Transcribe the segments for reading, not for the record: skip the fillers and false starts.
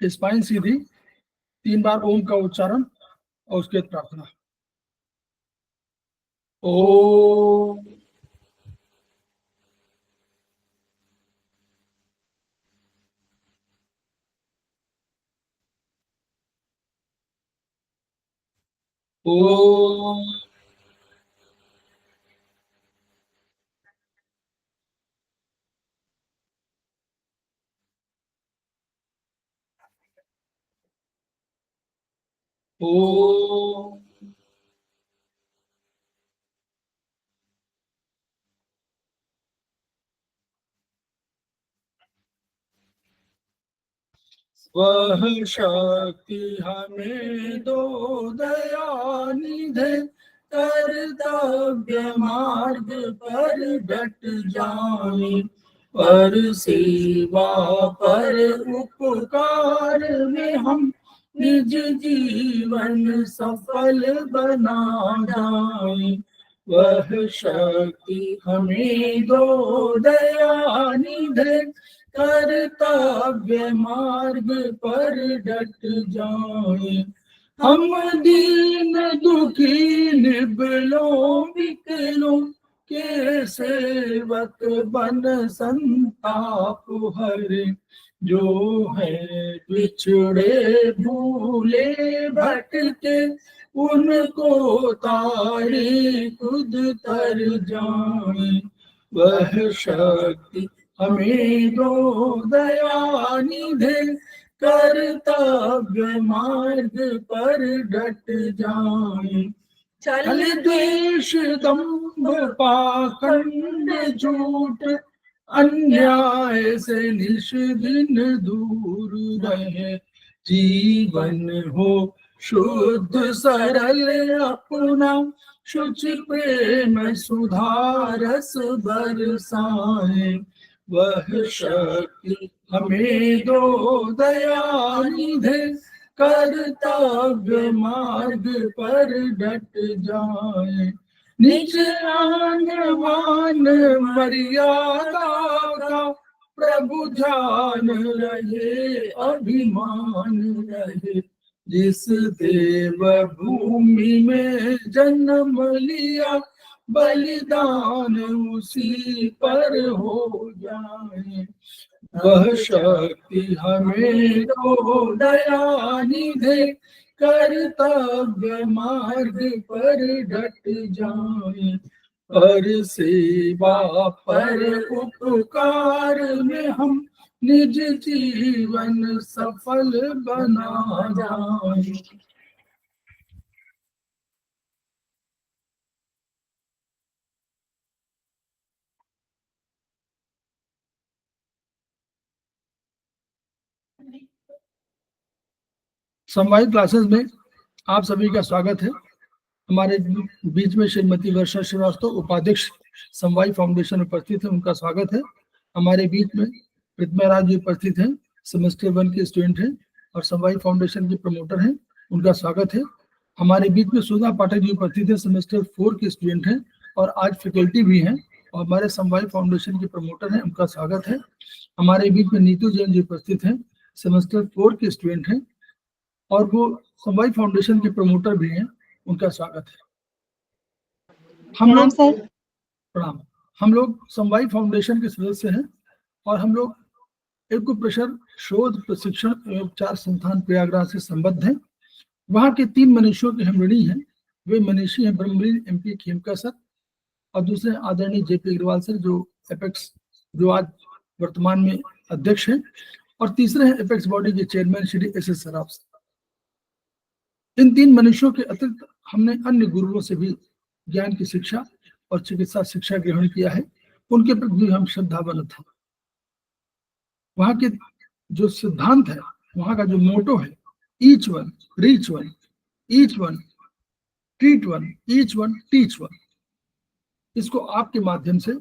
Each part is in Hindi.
स्पाइन सीधी, 3 बार ओम का उच्चारण और उसके बाद प्रार्थना। ओम ओम ओम वह शक्ति हमें दो दयानिधे, कर्तव्य मार्ग पर डट जाए, पर सेवा पर उपकार में हम निज जीवन सफल बना जाए। वह शक्ति हमें दो दयानिधे, कर्तव्य मार्ग पर डट जाए। हम दीन दुखी निबलों विकलों के सेवक बन संताप हरे, जो है बिछड़े भूले भटके, उनको तारे खुद तर जाए। वह शक्ति हमें दो दयानिधे, कर्तव्य मार्ग पर डट जाए। छल द्वेष दंभ पाखंड झूठ, अन्याय से निश दिन दूर रहे, जीवन हो शुद्ध सरल अपना, शुचि प्रेम सुधारस बरसाए। वह शक्ति हमें दो दयानिधे, कर्तव्य मार्ग पर डट जाए। निज आन मर्यादा का प्रभु ध्यान रहे, अभिमान रहे, जिस देव भूमि में जन्म लिया, बलिदान उसी पर हो जाए। वह शक्ति हमें दो दयानिधे, कर्तव्य मार्ग पर डट जाए, पर सेवा पर उपकार में हम निज जीवन सफल बना जाए। समवाय क्लासेस में आप सभी का स्वागत है। हमारे बीच में श्रीमती वर्षा श्रीवास्तव, उपाध्यक्ष समवाय फाउंडेशन उपस्थित है, उनका स्वागत है। हमारे बीच में प्रतिमा राज जी उपस्थित हैं, सेमेस्टर 1 के स्टूडेंट हैं और समवाय फाउंडेशन के प्रमोटर हैं, उनका स्वागत है। हमारे बीच में सुधा पाठक जी उपस्थित है, सेमेस्टर 4 के स्टूडेंट हैं और आज फैकल्टी भी हैं और हमारे समवाय फाउंडेशन के प्रमोटर हैं, उनका स्वागत है। हमारे बीच में नीतू जैन जी उपस्थित हैं, सेमेस्टर 4 के स्टूडेंट हैं और वो समवाय फाउंडेशन के प्रमोटर भी हैं, उनका स्वागत है। हम लोग प्रणाम, हम लोग समवाय फाउंडेशन के सदस्य हैं और हम लोग एक्यूप्रेशर शोध प्रशिक्षण एवं उपचार संस्थान प्रयागराज से संबद्ध हैं। वहाँ के 3 मनीषियों के हम ऋणी हैं। वे मनीषी हैं ब्रह्मलीन MP खेमका सर और दूसरे आदरणीय JP अग्रवाल सर, जो एपेक्स जो आज वर्तमान में अध्यक्ष हैं, और तीसरे हैं एपेक्स बॉडी के chairman Shri SS Saraf sir. इन 3 मनुष्यों के अतिरिक्त हमने अन्य गुरुओं से भी ज्ञान की शिक्षा और चिकित्सा शिक्षा ग्रहण किया है, उनके प्रति भी हम श्रद्धावनत हैं। वहाँ के जो सिद्धांत है, वहाँ का जो मोटो है, each one reach one, each one treat one, each one teach one, इसको आपके माध्यम से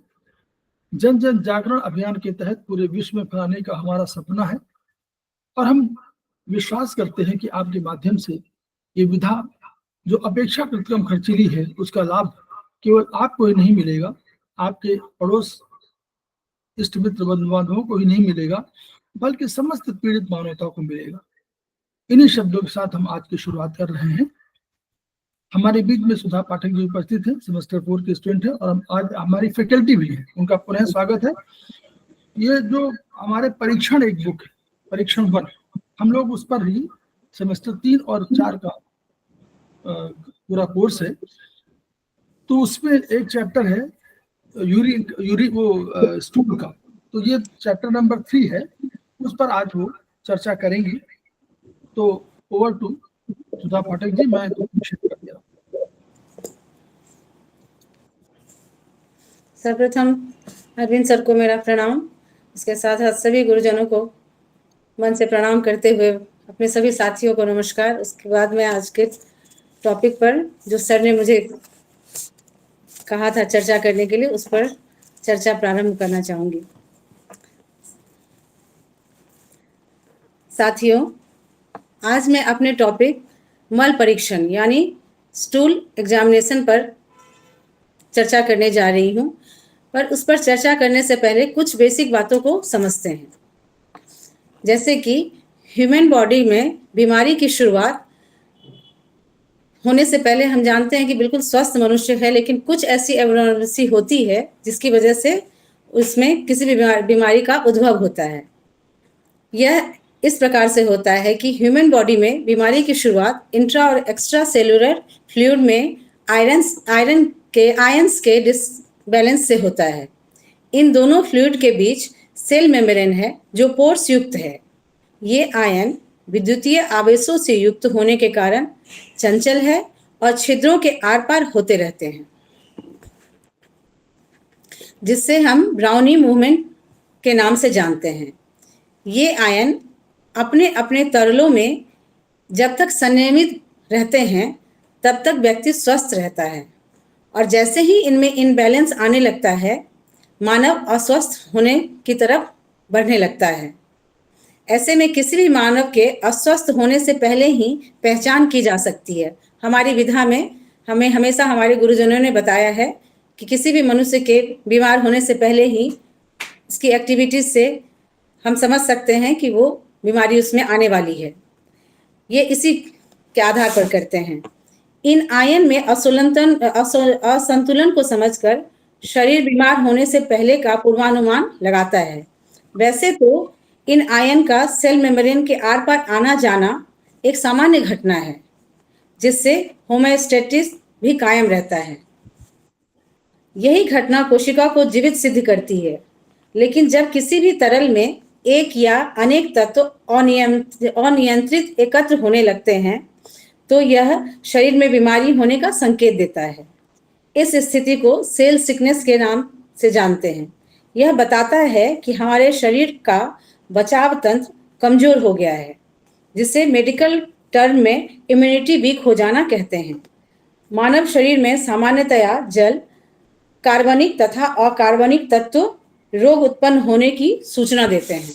जन जन जागरण अभियान के तहत पूरे विश्व में फैलाने का हमारा सपना है और हम विश्वास करते हैं कि आपके माध्यम से ये विधा जो अपेक्षाकृत कम खर्चीली है, उसका लाभ केवल आपको ही नहीं मिलेगा, आपके पड़ोस इष्ट मित्र बंधु बांधवों को ही नहीं मिलेगा, बल्कि समस्त पीड़ित मानवता को मिलेगा। इन्हीं शब्दों के साथ हम आज की शुरुआत कर रहे हैं। हमारे बीच में सुधा पाठक जी उपस्थित हैं, सेमेस्टर 4 के स्टूडेंट हैं, और आज हमारी फैकल्टी भी है, उनका पुनः स्वागत है। ये जो हमारे परीक्षण एक बुक है, परीक्षण 1, हम लोग उस पर ही सेमेस्टर 3 और 4 का पूरा कोर्स है। तो उसमें एक चैप्टर है स्टूल का, तो ये चैप्टर नंबर 3 है, उस पर आज वो चर्चा करेंगी। तो ओवर टू सुधा पाठक जी, मैं कर दिया। सर्वप्रथम अरविंद सर को मेरा प्रणाम, इसके साथ साथ सभी गुरुजनों को मन से प्रणाम करते हुए अपने सभी साथियों को नमस्कार। उसके बाद मैं आज के टॉपिक पर जो सर ने मुझे कहा था चर्चा करने के लिए, उस पर चर्चा प्रारंभ करना चाहूंगी। साथियों, आज मैं अपने टॉपिक मल परीक्षण यानी स्टूल एग्जामिनेशन पर चर्चा करने जा रही हूं। पर उस पर चर्चा करने से पहले कुछ बेसिक बातों को समझते हैं। जैसे कि ह्यूमन बॉडी में बीमारी की शुरुआत होने से पहले हम जानते हैं कि बिल्कुल स्वस्थ मनुष्य है, लेकिन कुछ ऐसी एबनॉर्मलिटी होती है जिसकी वजह से उसमें किसी भी बीमारी का उद्भव होता है। यह इस प्रकार से होता है कि ह्यूमन बॉडी में बीमारी की शुरुआत इंट्रा और एक्स्ट्रा सेलुलर फ्लूइड में आयंस के डिसबैलेंस से होता है। इन दोनों फ्लूइड के बीच सेल मेम्ब्रेन है जो पोर्स युक्त है। ये आयन विद्युतीय आवेशों से युक्त होने के कारण चंचल है और छिद्रों के आर पार होते रहते हैं, जिससे हम ब्राउनी मूवमेंट के नाम से जानते हैं। ये आयन अपने अपने तरलों में जब तक संयमित रहते हैं तब तक व्यक्ति स्वस्थ रहता है, और जैसे ही इनमें इनबैलेंस आने लगता है मानव अस्वस्थ होने की तरफ बढ़ने लगता है। ऐसे में किसी भी मानव के अस्वस्थ होने से पहले ही पहचान की जा सकती है। हमारी विधा में हमें हमेशा हमारे गुरुजनों ने बताया है कि किसी भी मनुष्य के बीमार होने से पहले ही इसकी एक्टिविटीज से हम समझ सकते हैं कि वो बीमारी उसमें आने वाली है। ये इसी के आधार पर करते हैं। इन आयन में असंतुलन को समझकर शरीर बीमार होने से पहले का पूर्वानुमान लगाता है। वैसे तो इन आयन का सेल मेम्ब्रेन के आर पार आना जाना एक सामान्य घटना है, जिससे होम्योस्टेसिस भी कायम रहता है। यही घटना कोशिका को जीवित सिद्ध करती है। लेकिन जब किसी भी तरल में एक या अनेक तत्व अनियंत्रित एकत्र होने लगते हैं तो यह शरीर में बीमारी होने का संकेत देता है। इस स्थिति को सेल सिकनेस के नाम से जानते हैं। यह बताता है कि हमारे शरीर का बचाव तंत्र कमजोर हो गया है, जिसे मेडिकल टर्म में इम्यूनिटी वीक हो जाना कहते हैं। मानव शरीर में सामान्यतया जल, कार्बनिक तथा अकार्बनिक तत्व रोग उत्पन्न होने की सूचना देते हैं,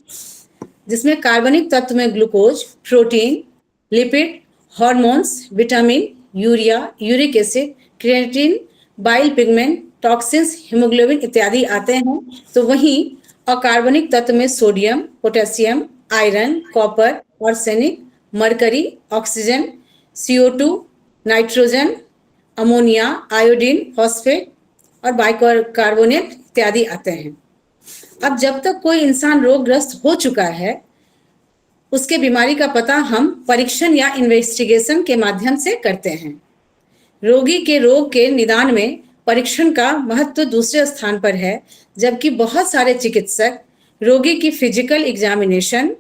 जिसमें कार्बनिक तत्व में glucose, protein, lipid, hormones, vitamin, urea, uric acid, creatine, bile pigment, toxins, haemoglobin इत्यादि आते हैं। तो वहीं अकार्बनिक तत्व में sodium, potassium, iron, copper, arsenic, mercury, oxygen, CO2, nitrogen, ammonia, iodine, phosphate और बाइकार्बोनेट इत्यादि आते हैं। अब जब तक कोई इंसान रोगग्रस्त हो चुका है, उसके बीमारी का पता हम परीक्षण या इन्वेस्टिगेशन के माध्यम से करते हैं। रोगी के रोग के निदान में परीक्षण का महत्व दूसरे स्थान पर है, जबकि बहुत सारे चिकित्सक रोगी की फिजिकल एग्जामिनेशन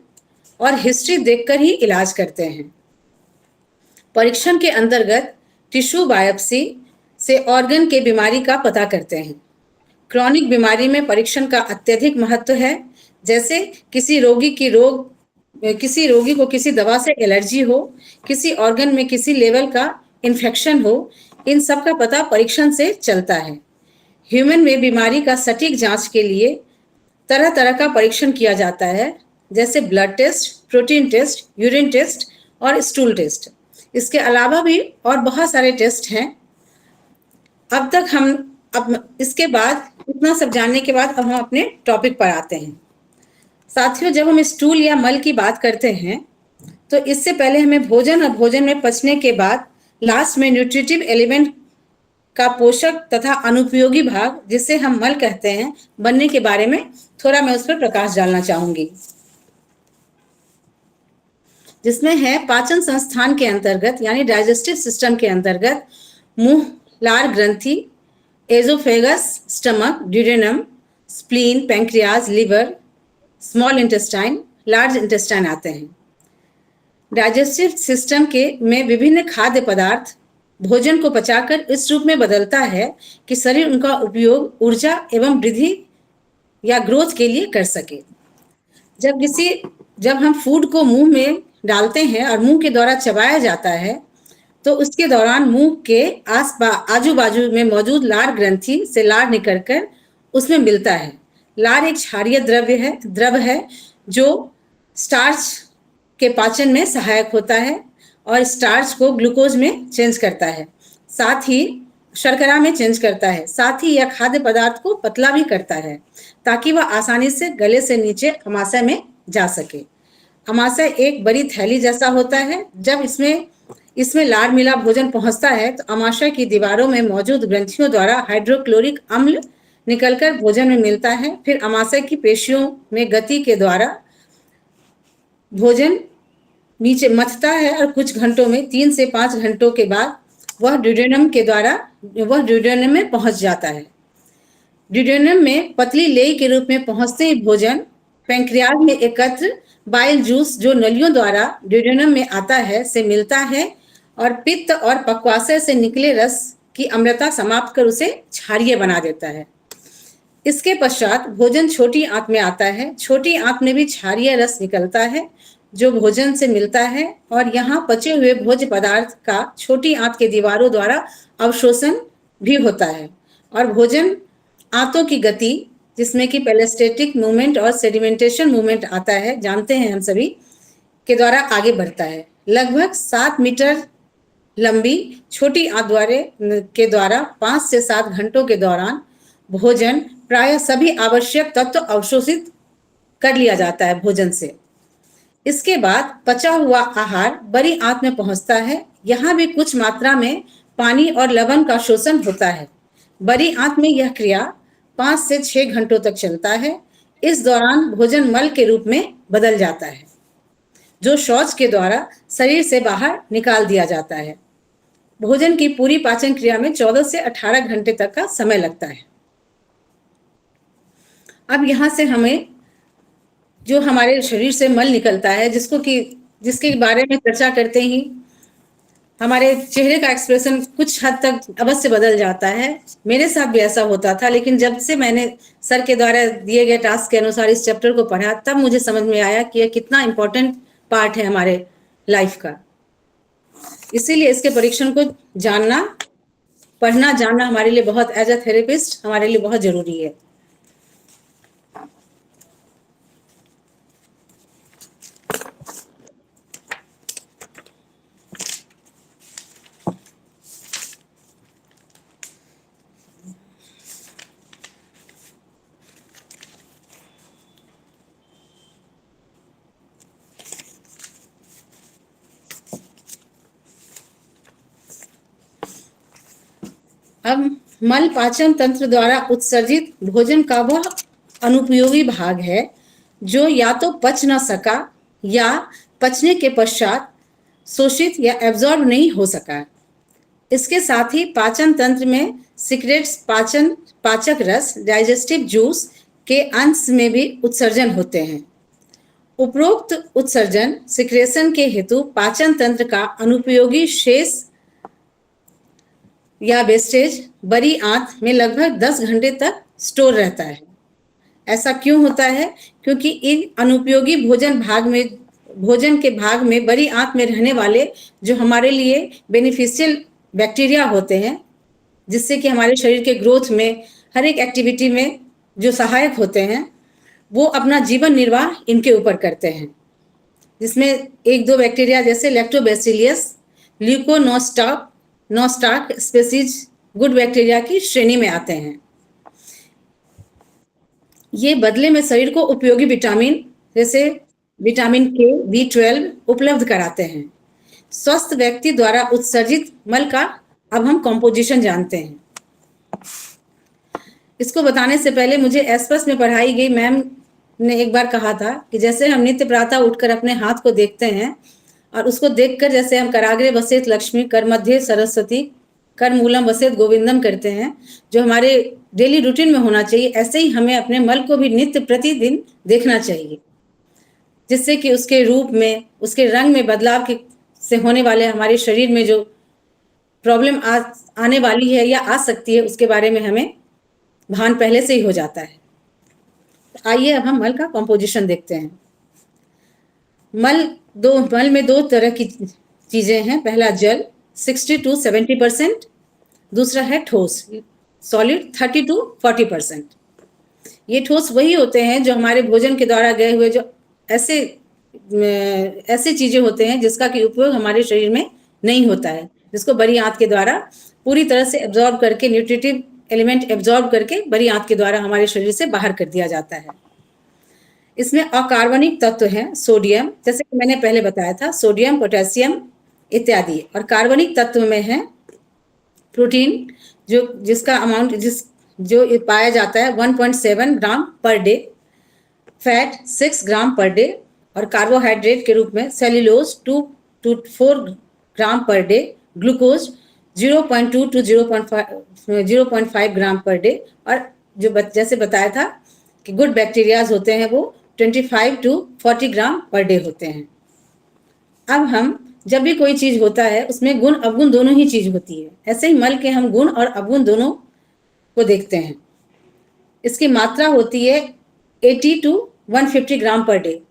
और हिस्ट्री देखकर ही इलाज करते हैं। परीक्षण के अंतर्गत टिश्यू बायोप्सी से ऑर्गन के बीमारी का पता करते हैं। क्रॉनिक बीमारी में परीक्षण का अत्यधिक महत्व है। जैसे किसी रोगी को किसी दवा से एलर्जी हो, किसी ऑर्गन में किसी लेवल का इन्फेक्शन हो, इन सब का पता परीक्षण से चलता है। ह्यूमन में बीमारी का सटीक जांच के लिए तरह तरह का परीक्षण किया जाता है, जैसे blood test, protein test, urine test और स्टूल टेस्ट। इसके अलावा भी और बहुत सारे टेस्ट हैं। अब इसके बाद इतना सब जानने के बाद अब हम अपने टॉपिक पर आते हैं। साथियों, जब हम स्टूल या मल की बात करते हैं तो इससे पहले हमें भोजन और भोजन में पचने के बाद लास्ट में न्यूट्रिटिव एलिमेंट का पोषक तथा अनुपयोगी भाग, जिसे हम मल कहते हैं, बनने के बारे में थोड़ा मैं उस पर प्रकाश डालना चाहूंगी, जिसमें है पाचन संस्थान के अंतर्गत यानी डाइजेस्टिव सिस्टम के अंतर्गत मुंह लार ग्रंथि, oesophagus, stomach, duodenum, spleen, pancreas, liver, small intestine, large intestine आते हैं। डाइजेस्टिव सिस्टम के में विभिन्न खाद्य पदार्थ भोजन को पचाकर इस रूप में बदलता है कि शरीर उनका उपयोग ऊर्जा एवं वृद्धि या ग्रोथ के लिए कर सके। जब हम फूड को मुंह में डालते हैं और मुंह के द्वारा चबाया जाता है तो उसके दौरान मुंह के आजू बाजू में मौजूद लार ग्रंथि से लार निकलकर उसमें मिलता है। लार एक क्षारीय द्रव है जो स्टार्च के पाचन में सहायक होता है और स्टार्च को ग्लूकोज में चेंज करता है, साथ ही शर्करा में चेंज करता है, साथ ही यह खाद्य पदार्थ को पतला भी करता है ताकि वह आसानी से गले से नीचे अमाशय में जा सके। अमाशय एक बड़ी थैली जैसा होता है। जब इसमें लार मिला भोजन पहुंचता है तो अमाशय की दीवारों में मौजूद ग्रंथियों द्वारा हाइड्रोक्लोरिक अम्ल निकलकर भोजन में मिलता है। फिर अमाशय की पेशियों में गति के द्वारा भोजन नीचे मथता है और कुछ घंटों में 3 से 5 घंटों के बाद वह ड्यूडेनम में पहुंच जाता है। ड्यूडेनम में पतली लेई के रूप में पहुंचते ही भोजन पैंक्रियाज में एकत्र बाइल जूस जो नलियों द्वारा ड्यूडेनम में आता है से मिलता है और पित्त और पक्वाशय से निकले रस की अम्लता समाप्त कर उसे क्षारीय बना देता है। इसके पश्चात भोजन छोटी आंत में आता है। छोटी आंत में भी क्षारीय रस निकलता है जो भोजन से मिलता है और यहाँ पचे हुए भोज्य पदार्थ का छोटी आंत के दीवारों द्वारा अवशोषण भी होता है और भोजन आंतों की गति, जिसमें कि पेरिस्टेटिक मूवमेंट और सेडिमेंटेशन मूवमेंट आता है, जानते हैं हम सभी, के द्वारा आगे बढ़ता है। लगभग 7 मीटर लंबी छोटी आंत के द्वारा 5 से 7 घंटों के दौरान भोजन प्रायः सभी आवश्यक तत्व अवशोषित कर लिया जाता है भोजन से। इसके बाद पचा हुआ आहार बड़ी आंत में पहुंचता है। यहाँ भी कुछ मात्रा में पानी और लवण का शोषण होता है। बड़ी आंत में यह क्रिया 5 से 6 घंटों तक चलता है। इस दौरान भोजन मल के रूप में बदल जाता है जो शौच के द्वारा शरीर से बाहर निकाल दिया जाता है। भोजन की पूरी पाचन क्रिया में 14 से 18 घंटे तक का समय लगता है। अब यहाँ से हमें जो हमारे शरीर से मल निकलता है, जिसके बारे में चर्चा करते ही हमारे चेहरे का एक्सप्रेशन कुछ हद तक अवश्य बदल जाता है। मेरे साथ भी ऐसा होता था, लेकिन जब से मैंने सर के द्वारा दिए गए टास्क के अनुसार इस चैप्टर को पढ़ा तब मुझे समझ में आया कि यह कितना इम्पोर्टेंट पार्ट है हमारे लाइफ का। इसीलिए इसके परीक्षण को पढ़ना जानना हमारे लिए बहुत, एज अ थेरेपिस्ट, हमारे लिए बहुत जरूरी है। अब मल पाचन तंत्र द्वारा उत्सर्जित भोजन का वह अनुपयोगी भाग है जो या तो पच न सका या पचने के पश्चात शोषित या एब्जॉर्ब नहीं हो सका। इसके साथ ही पाचन तंत्र में सीक्रेट्स, पाचक रस, डाइजेस्टिव जूस के अंश में भी उत्सर्जन होते हैं। उपरोक्त उत्सर्जन सिक्रेशन के हेतु पाचन तंत्र का अनुपयोगी शेष या वेस्टेज बड़ी आंत में लगभग 10 घंटे तक स्टोर रहता है। ऐसा क्यों होता है? क्योंकि इन अनुपयोगी भोजन के भाग में बड़ी आंत में रहने वाले जो हमारे लिए बेनिफिशियल बैक्टीरिया होते हैं, जिससे कि हमारे शरीर के ग्रोथ में, हर एक एक्टिविटी में जो सहायक होते हैं, वो अपना जीवन निर्वाह इनके ऊपर करते हैं। जिसमें 1-2 बैक्टीरिया जैसे लैक्टोबैसिलियस, ल्यूकोनोस्टाक स्पीसीज गुड बैक्टीरिया की श्रेणी में आते हैं। ये बदले में शरीर को उपयोगी विटामिन जैसे विटामिन के, B12 उपलब्ध कराते हैं। स्वस्थ व्यक्ति द्वारा उत्सर्जित मल का अब हम कंपोजिशन जानते हैं। इसको बताने से पहले मुझे एस्पस में पढ़ाई गई मैम ने एक बार कहा था कि जैसे हम नित्य प्रातः उठकर अपने हाथ को देखते हैं और उसको देखकर जैसे हम कराग्रे वसेत लक्ष्मी, कर मध्य सरस्वती, कर मूलम वसेत गोविंदम करते हैं, जो हमारे डेली रूटीन में होना चाहिए, ऐसे ही हमें अपने मल को भी नित्य प्रतिदिन देखना चाहिए, जिससे कि उसके रूप में, उसके रंग में बदलाव के से होने वाले हमारे शरीर में जो प्रॉब्लम आने वाली है या आ सकती है, उसके बारे में हमें भान पहले से ही हो जाता है। आइए अब हम मल का कंपोजिशन देखते हैं। मल में दो तरह की चीजें हैं। पहला जल 60 to 70%, दूसरा है ठोस सॉलिड 30 to 40%। ये ठोस वही होते हैं जो हमारे भोजन के द्वारा गए हुए जो ऐसे चीजें होते हैं जिसका कि उपयोग हमारे शरीर में नहीं होता है, जिसको बड़ी आंत के द्वारा पूरी तरह से एब्जॉर्ब करके, न्यूट्रिटिव एलिमेंट एब्जॉर्ब करके बड़ी आंत के द्वारा हमारे शरीर से बाहर कर दिया जाता है। इसमें अकार्बनिक तत्व हैं सोडियम, जैसे कि मैंने पहले बताया था, सोडियम, पोटेशियम इत्यादि। और कार्बनिक तत्व में है प्रोटीन, जिसका अमाउंट जो पाया जाता है 1.7 ग्राम पर डे, फैट 6 ग्राम पर डे, और कार्बोहाइड्रेट के रूप में cellulose 2 to 4 gram per day, glucose 0.2 to 0.5 gram per day, और जो जैसे बताया था कि गुड बैक्टीरियाज होते हैं वो 25 to 40 ग्राम पर डे होते हैं। अब हम जब भी कोई चीज होता है उसमें गुण अवगुण दोनों ही चीज होती है, ऐसे ही मल के हम गुण और अवगुण दोनों को देखते हैं। इसकी मात्रा होती है 80 to 150 ग्राम पर डे,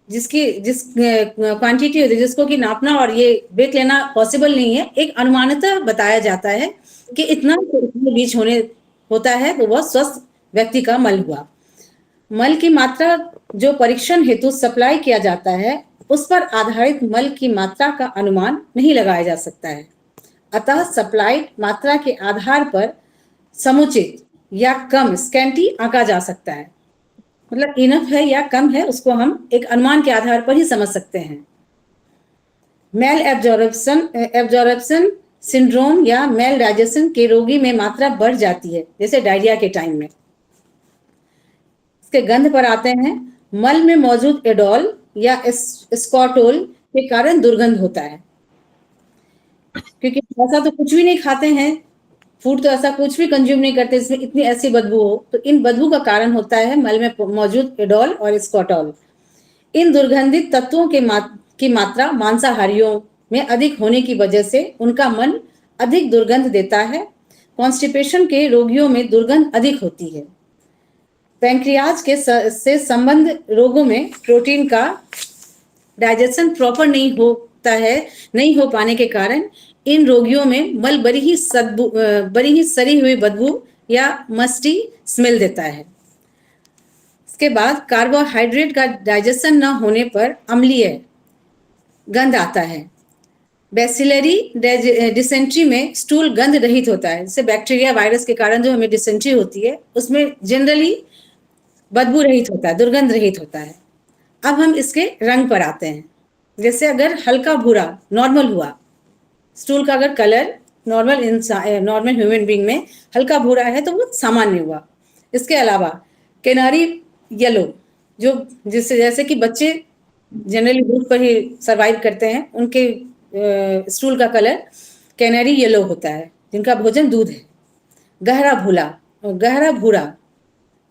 जिस क्वांटिटी होती है जिसको कि नापना और ये देख लेना पॉसिबल नहीं है। एक अनुमानतः बताया जाता है कि इतना बीच होता है तो वह स्वस्थ व्यक्ति का मल हुआ। मल की मात्रा जो परीक्षण हेतु सप्लाई किया जाता है उस पर आधारित मल की मात्रा का अनुमान नहीं लगाया जा सकता है, अतः सप्लाइड मात्रा के आधार पर समुचित या कम स्कैंटी आंका जा सकता है। मतलब इनफ है या कम है उसको हम एक अनुमान के आधार पर ही समझ सकते हैं। मेल एब्जॉर्प्शन सिंड्रोम या मेल डाइजेशन के रोगी में मात्रा बढ़ जाती है, जैसे डायरिया के टाइम में। इसके गंध पर आते हैं। मल में मौजूद एडोल या स्कॉटोल के कारण दुर्गंध होता है, क्योंकि ऐसा तो कुछ भी नहीं खाते हैं, फूड तो ऐसा कुछ भी कंज्यूम नहीं करते इसमें इतनी ऐसी बदबू हो, तो इन बदबू का कारण होता है मल में मौजूद एडोल और स्कॉटोल। इन दुर्गंधित तत्वों की मात्रा मांसाहारियों में अधिक होने की वजह से उनका मन अधिक दुर्गंध देता है। कॉन्स्टिपेशन के रोगियों में दुर्गंध अधिक होती है। पैंक्रियाज से संबंध रोगों में प्रोटीन का डाइजेशन प्रॉपर नहीं हो पाने के कारण इन रोगियों में मल बड़ी ही सड़ी हुई बदबू या मस्टी स्मेल देता है। इसके बाद कार्बोहाइड्रेट का डाइजेशन न होने पर अम्लीय गंध आता है। बैसिलरी डिसेंट्री में स्टूल गंध रहित होता है, जैसे बैक्टीरिया वायरस के कारण जो हमें डिसेंट्री होती है उसमें जनरली बदबू रहित होता है, दुर्गंध रहित होता है। अब हम इसके रंग पर आते हैं। जैसे अगर हल्का भूरा नॉर्मल हुआ, स्टूल का अगर कलर नॉर्मल ह्यूमन बीइंग में हल्का भूरा है तो वो सामान्य हुआ। इसके अलावा कैनारी येलो, जो जैसे कि बच्चे जनरली दूध पर ही सर्वाइव करते हैं, उनके स्टूल का कलर कैनरी येलो होता है, जिनका भोजन दूध है। गहरा भूरा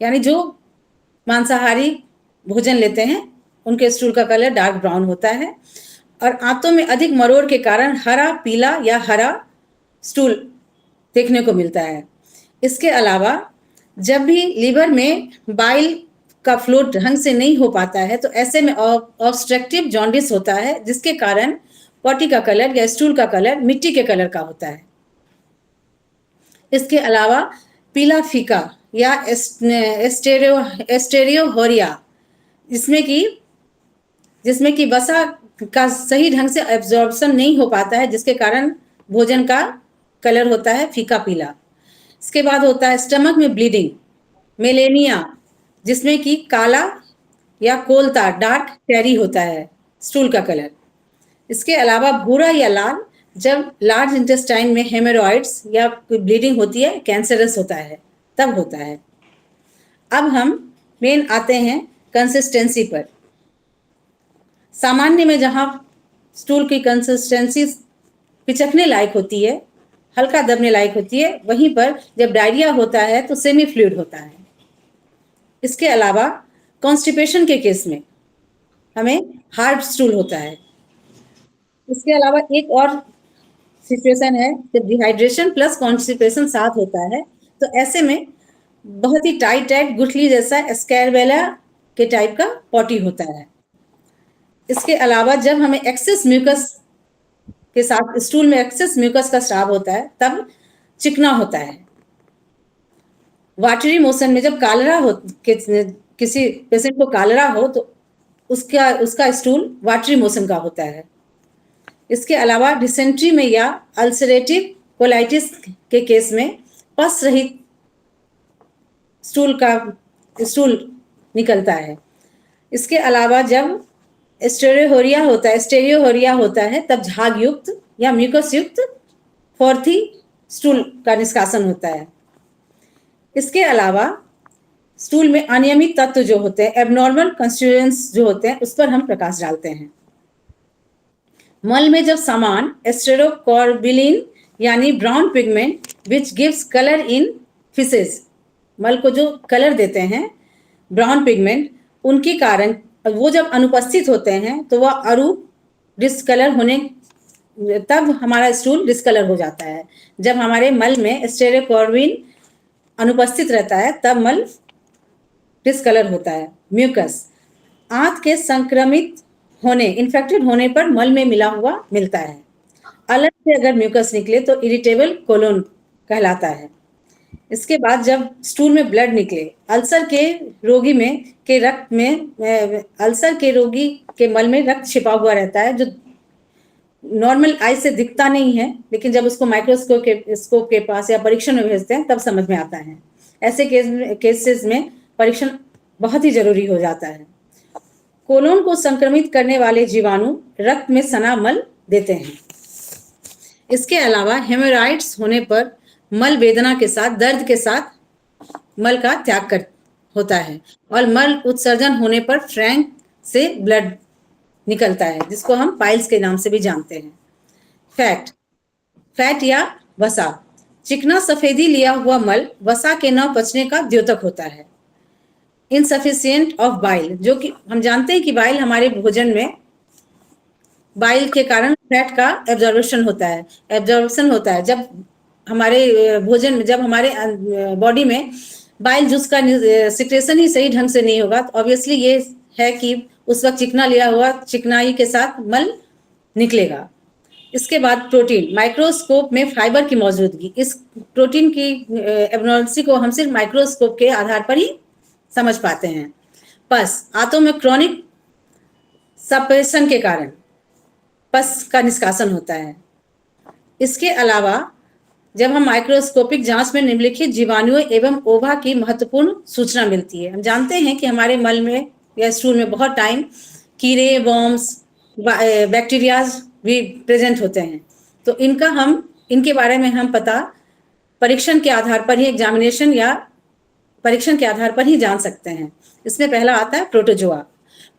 यानी जो मांसाहारी भोजन लेते हैं उनके स्टूल का कलर डार्क ब्राउन होता है। और आंतों में अधिक मरोड़ के कारण हरा, पीला या हरा स्टूल देखने को मिलता है। इसके अलावा जब भी लीवर में बाइल का फ्लो ढंग से नहीं हो पाता है तो ऐसे में ऑब्स्ट्रक्टिव जॉन्डिस होता है, जिसके कारण पॉटी का कलर या स्टूल का कलर मिट्टी के कलर का होता है। इसके अलावा पीला फीका या एस्टेरियोहोरिया, जिसमें कि वसा का सही ढंग से एब्जॉर्प्शन नहीं हो पाता है, जिसके कारण भोजन का कलर होता है फीका पीला। इसके बाद होता है स्टमक में ब्लीडिंग, मेलेनिया, जिसमें कि काला या कोलता डार्क टेरी होता है स्टूल का कलर। इसके अलावा भूरा या लाल जब लार्ज इंटेस्टाइन में हेमोरॉइड्स या कोई ब्लीडिंग होती है, कैंसरस होता है, तब होता है। अब हम मेन आते हैं कंसिस्टेंसी पर। सामान्य में जहाँ स्टूल की कंसिस्टेंसी पिचकने लायक होती है, हल्का दबने लायक होती है, वहीं पर जब डायरिया होता है तो सेमी फ्लूइड होता है। इसके अलावा कॉन्स्टिपेशन के केस में हमें हार्ड स्टूल होता है। इसके अलावा एक और सिचुएशन है जब डिहाइड्रेशन प्लस कॉन्स्टिपेशन साथ होता है, तो ऐसे में बहुत ही टाइट गुठली जैसा स्कैरबेला के टाइप का पॉटी होता है। इसके अलावा जब हमें एक्सेस म्यूकस के साथ स्टूल में एक्सेस म्यूकस का स्राव होता है, तब चिकना होता है। वाटरी मोशन में जब कालरा हो, किसी पेशेंट को कालरा हो तो उसका स्टूल वाटरी मोशन का होता है। इसके अलावा डिसेंट्री में या अल्सरेटिव कोलाइटिस के केस में पस रहित स्टूल निकलता है। इसके अलावा जब स्टेरियोहोरिया होता है तब झाग युक्त या म्यूकस युक्त फोर्थी स्टूल का निष्कासन होता है। इसके अलावा स्टूल में अनियमित तत्व जो होते हैं, एबनॉर्मल कंस्टिट्यूएंट्स जो होते हैं, उस पर हम प्रकाश डालते हैं। मल में जब सामान एस्टेरोकॉर्बिलिन यानी brown pigment which gives colour in fishes, मल को जो कलर देते हैं ब्राउन पिगमेंट, उनके कारण वो जब अनुपस्थित होते हैं तो वह अरूप डिस्कलर होने, तब हमारा स्टूल डिस्कलर हो जाता है। जब हमारे मल में एस्टेरोकॉर्बिन अनुपस्थित रहता है तब मल डिस्कलर होता है। म्यूकस आंत के संक्रमित होने, इन्फेक्टेड होने पर मल में मिला हुआ मिलता है। अलग से अगर म्यूकस निकले तो इरिटेबल कोलोन कहलाता है। इसके बाद जब स्टूल में ब्लड निकले, अल्सर के रोगी के मल में रक्त छिपा हुआ रहता है, जो नॉर्मल आई से दिखता नहीं है, लेकिन जब उसको माइक्रोस्कोप के पास या परीक्षण में भेजते हैं तब समझ में आता है। ऐसे केसेस में परीक्षण बहुत ही जरूरी हो जाता है। कोलोन को संक्रमित करने वाले जीवाणु रक्त में सना मल देते हैं। इसके अलावा हेमोरॉइड्स होने पर मल वेदना के साथ, दर्द के साथ मल का त्याग होता है और मल उत्सर्जन होने पर फ्रैंक से ब्लड निकलता है, जिसको हम पाइल्स के नाम से भी जानते हैं। फैट या वसा, चिकना सफेदी लिया हुआ मल वसा के न पचने का द्योतक होता है। इनसफिशिएंट ऑफ बाइल, जो कि हम जानते हैं कि बाइल हमारे भोजन में, बाइल के कारण फैट का एब्जॉर्प्शन होता है। जब हमारे भोजन में, जब हमारे बॉडी में बाइल जूस का सिक्रेशन ही सही ढंग से नहीं होगा, तो ऑब्वियसली ये है कि उस वक्त चिकना लिया हुआ चिकनाई के साथ मल निकलेगा। इसके बाद प्रोटीन, माइक्रोस्कोप में फाइबर की मौजूदगी, इस प्रोटीन की एब्नॉर्मलिटी को हम सिर्फ माइक्रोस्कोप के आधार पर ही समझ पाते हैं। पस, आंतों में क्रॉनिक सप्रेशन के कारण पस का निष्कासन होता है। इसके अलावा जब हम माइक्रोस्कोपिक जांच में निम्नलिखित जीवाणुओं एवं ओवा की महत्वपूर्ण सूचना मिलती है। हम जानते हैं कि हमारे मल में या स्टूल में बहुत टाइम कीड़े, वॉर्म्स, बैक्टीरियाज भी प्रेजेंट होते हैं, तो इनके बारे में हम पता परीक्षण के आधार पर ही, एग्जामिनेशन या परीक्षण के आधार पर ही जान सकते हैं। इसमें पहला आता है प्रोटोजोआ।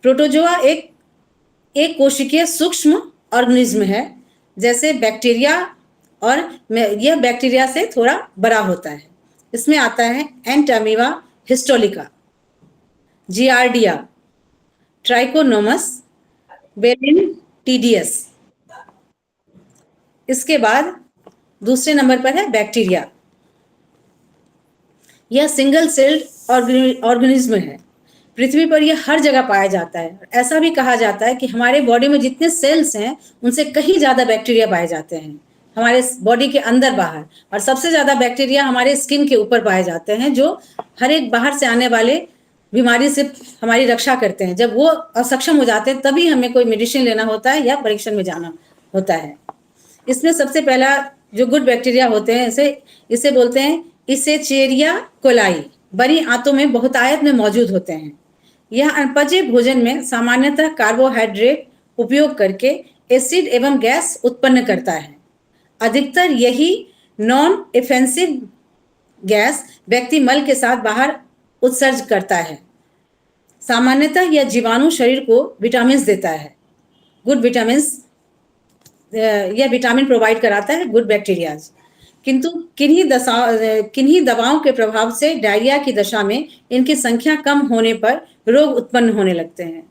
प्रोटोजोआ एक कोशिकीय सूक्ष्म ऑर्गेनिज्म है, जैसे बैक्टीरिया, और यह बैक्टीरिया से थोड़ा बड़ा होता है। इसमें आता है एंटामीबा हिस्टोलिका, जियार्डिया, ट्राइकोनोमस, बेलिनटीडियस। इसके बाद दूसरे नंबर पर है बैक्टीरिया। यह सिंगल सेल्ड ऑर्गेनिज्म है। पृथ्वी पर यह हर जगह पाया जाता है। ऐसा भी कहा जाता है कि हमारे बॉडी में जितने सेल्स हैं उनसे कहीं ज़्यादा बैक्टीरिया पाए जाते हैं हमारे बॉडी के अंदर बाहर, और सबसे ज़्यादा बैक्टीरिया हमारे स्किन के ऊपर पाए जाते हैं, जो हर एक बाहर से आने वाले बीमारी से हमारी रक्षा करते हैं। जब वो असक्षम हो जाते हैं तभी हमें कोई मेडिसिन लेना होता है या परीक्षण में जाना होता है। इसमें सबसे पहला जो गुड बैक्टीरिया होते हैं, इसे बोलते हैं इसेचेरिया कोलाई। बड़ी आंतों में बहुतायत में मौजूद होते हैं। यह अनपचे भोजन में सामान्यतः कार्बोहाइड्रेट उपयोग करके एसिड एवं गैस उत्पन्न करता है। अधिकतर यही नॉन ऑफेंसिव गैस व्यक्ति मल के साथ बाहर उत्सर्ज करता है। सामान्यतः यह जीवाणु शरीर को विटामिन देता है, गुड विटामिन, यह विटामिन प्रोवाइड कराता है गुड बैक्टीरियाज। किंतु किन्हीं दवाओं के प्रभाव से डायरिया की दशा में इनकी संख्या कम होने पर रोग उत्पन्न होने लगते हैं।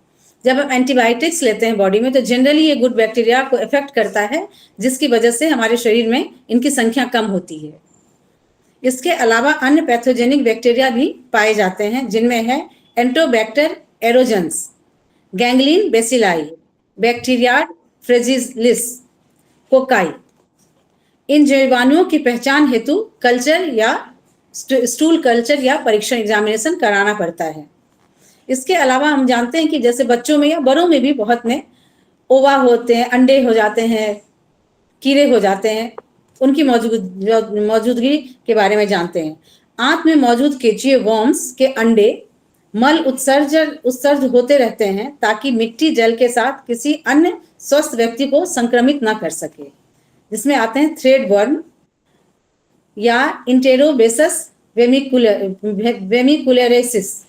जब हम एंटीबायोटिक्स लेते हैं बॉडी में तो जनरली ये गुड बैक्टीरिया को इफेक्ट करता है, जिसकी वजह से हमारे शरीर में इनकी संख्या कम होती है। इसके अलावा अन्य पैथोजेनिक बैक्टीरिया भी पाए जाते हैं, जिनमें है एंटोबैक्टर एरोजेंस, गैंग्लिन बेसिलाई, बैक्टीरिया फ्रेजिलिस, कोकाई। इन जीवाणुओं की पहचान हेतु कल्चर या स्टूल कल्चर या परीक्षण एग्जामिनेशन कराना पड़ता है। इसके अलावा हम जानते हैं कि जैसे बच्चों में या बड़ों में भी बहुत में ओवा होते हैं, अंडे हो जाते हैं, कीड़े हो जाते हैं, उनकी मौजूदगी के बारे में जानते हैं। आंत में मौजूद केचुए वॉर्म्स के अंडे मल उत्सर्ज होते रहते हैं ताकि मिट्टी जल के साथ किसी अन्य स्वस्थ व्यक्ति को संक्रमित न कर सके, जिसमें आते हैं थ्रेड वर्म या इंटेरोबेसस वेमिकुलरेसिस,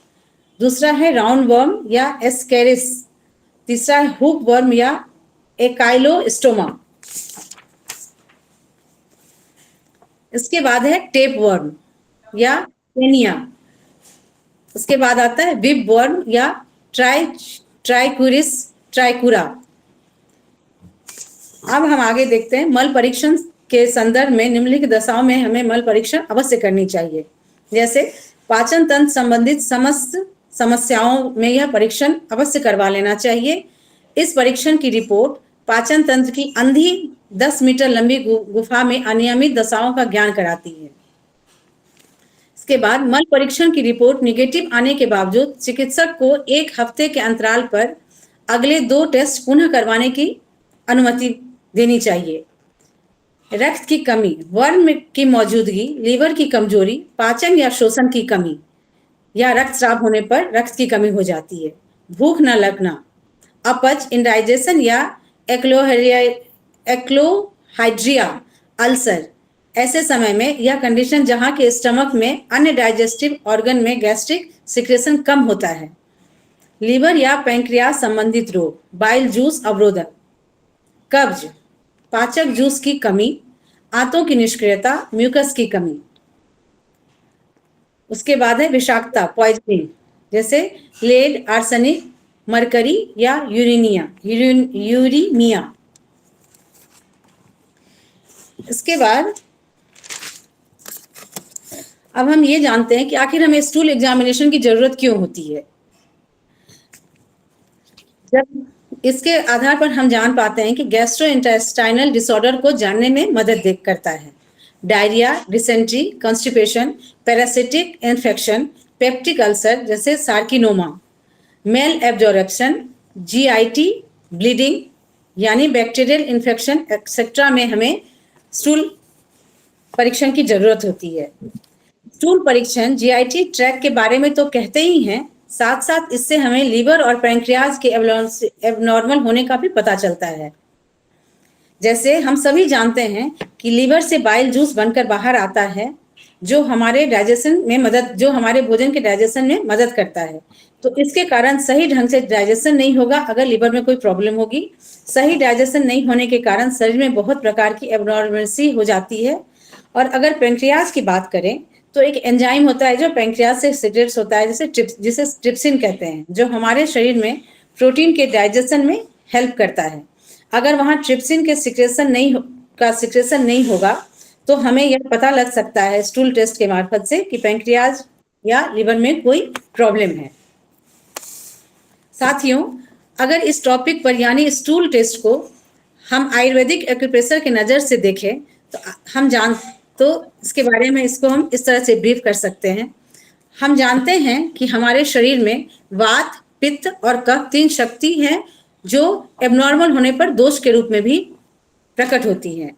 दूसरा है राउंड वर्म या एस्केरिस, तीसरा है हुक वर्म या एकाइलोस्टोमा। इसके बाद है टेप वर्म या पेनिया। उसके बाद आता है विब वर्म या ट्राइकुरा। अब हम आगे देखते हैं मल परीक्षण के संदर्भ में निम्नलिखित दशाओं में हमें मल परीक्षण अवश्य करनी चाहिए। जैसे पाचन तंत्र संबंधित समस्त समस्याओं में यह परीक्षण अवश्य करवा लेना चाहिए। इस परीक्षण की रिपोर्ट पाचन तंत्र की अंधी 10 मीटर लंबी गुफा में अनियमित दशाओं का ज्ञान कराती है। इसके बाद मल परीक्षण की रिपोर्ट निगेटिव आने के बावजूद चिकित्सक को 1 हफ्ते के अंतराल पर अगले 2 टेस्ट पुनः करवाने की अनुमति देनी चाहिए। रक्त की कमी, वर्म की मौजूदगी, लीवर की कमजोरी, पाचन या शोषण की कमी या रक्तस्राव होने पर रक्त की कमी हो जाती है। भूख न लगना, अपच, इंडाइजेशन या एक्लोहाइड्रिया, अल्सर। ऐसे समय में यह कंडीशन जहां के स्टमक में अन्य डाइजेस्टिव ऑर्गन में गैस्ट्रिक सिक्रेशन कम होता है। लीवर या पैंक्रियास संबंधित रोग, बाइल जूस अवरोधक, कब्ज, पाचक जूस की कमी, आंतों की निष्क्रियता, म्यूकस की कमी। उसके बाद है विषाक्तता, पॉइजनिंग, जैसे लेड, आर्सेनिक, मरकरी या यूरेनिया। इसके बाद अब हम ये जानते हैं कि आखिर हमें स्टूल एग्जामिनेशन की जरूरत क्यों होती है। जब इसके आधार पर हम जान पाते हैं कि गैस्ट्रोइंटेस्टाइनल डिसऑर्डर को जानने में मदद करता है। Diarrhoea, dysentery, constipation, parasitic infection, peptic ulcer जैसे सार्किनोमा, मेल एब्जॉर्प्शन, जीआईटी, ब्लीडिंग यानी बैक्टीरियल इन्फेक्शन एक्सेट्रा में हमें स्टूल परीक्षण की जरूरत होती है। स्टूल परीक्षण जीआईटी ट्रैक के बारे में तो कहते ही हैं, साथ साथ इससे हमें लीवर और पैंक्रियाज के एबनॉर्मल होने का भी पता चलता है। जैसे हम सभी जानते हैं कि लीवर से बाइल जूस बनकर बाहर आता है, जो हमारे भोजन के डाइजेशन में मदद करता है। तो इसके कारण सही ढंग से डाइजेशन नहीं होगा अगर लीवर में कोई प्रॉब्लम होगी। सही डाइजेशन नहीं होने के कारण शरीर में बहुत प्रकार की एबनॉर्मलिटी हो जाती है। और अगर पैंक्रियाज की बात करें तो एक एंजाइम होता है जो पैंक्रियाज से सीक्रेट्स होता है, जिसे ट्रिप्सिन कहते हैं, जो हमारे शरीर में प्रोटीन के डाइजेशन में हेल्प करता है। अगर वहाँ ट्रिप्सिन के सिक्रेशन नहीं होगा तो हमें यह पता लग सकता है स्टूल टेस्ट के मार्फत से कि पैंक्रियाज या लिवर में कोई प्रॉब्लम है। साथियों, अगर इस टॉपिक पर यानी स्टूल टेस्ट को हम आयुर्वेदिक एक्यूप्रेशर की नज़र से देखें तो इसके बारे में इसको हम इस तरह से ब्रीफ कर सकते हैं। हम जानते हैं कि हमारे शरीर में वात, पित्त और कफ 3 शक्ति हैं जो एबनॉर्मल होने पर दोष के रूप में भी प्रकट होती हैं।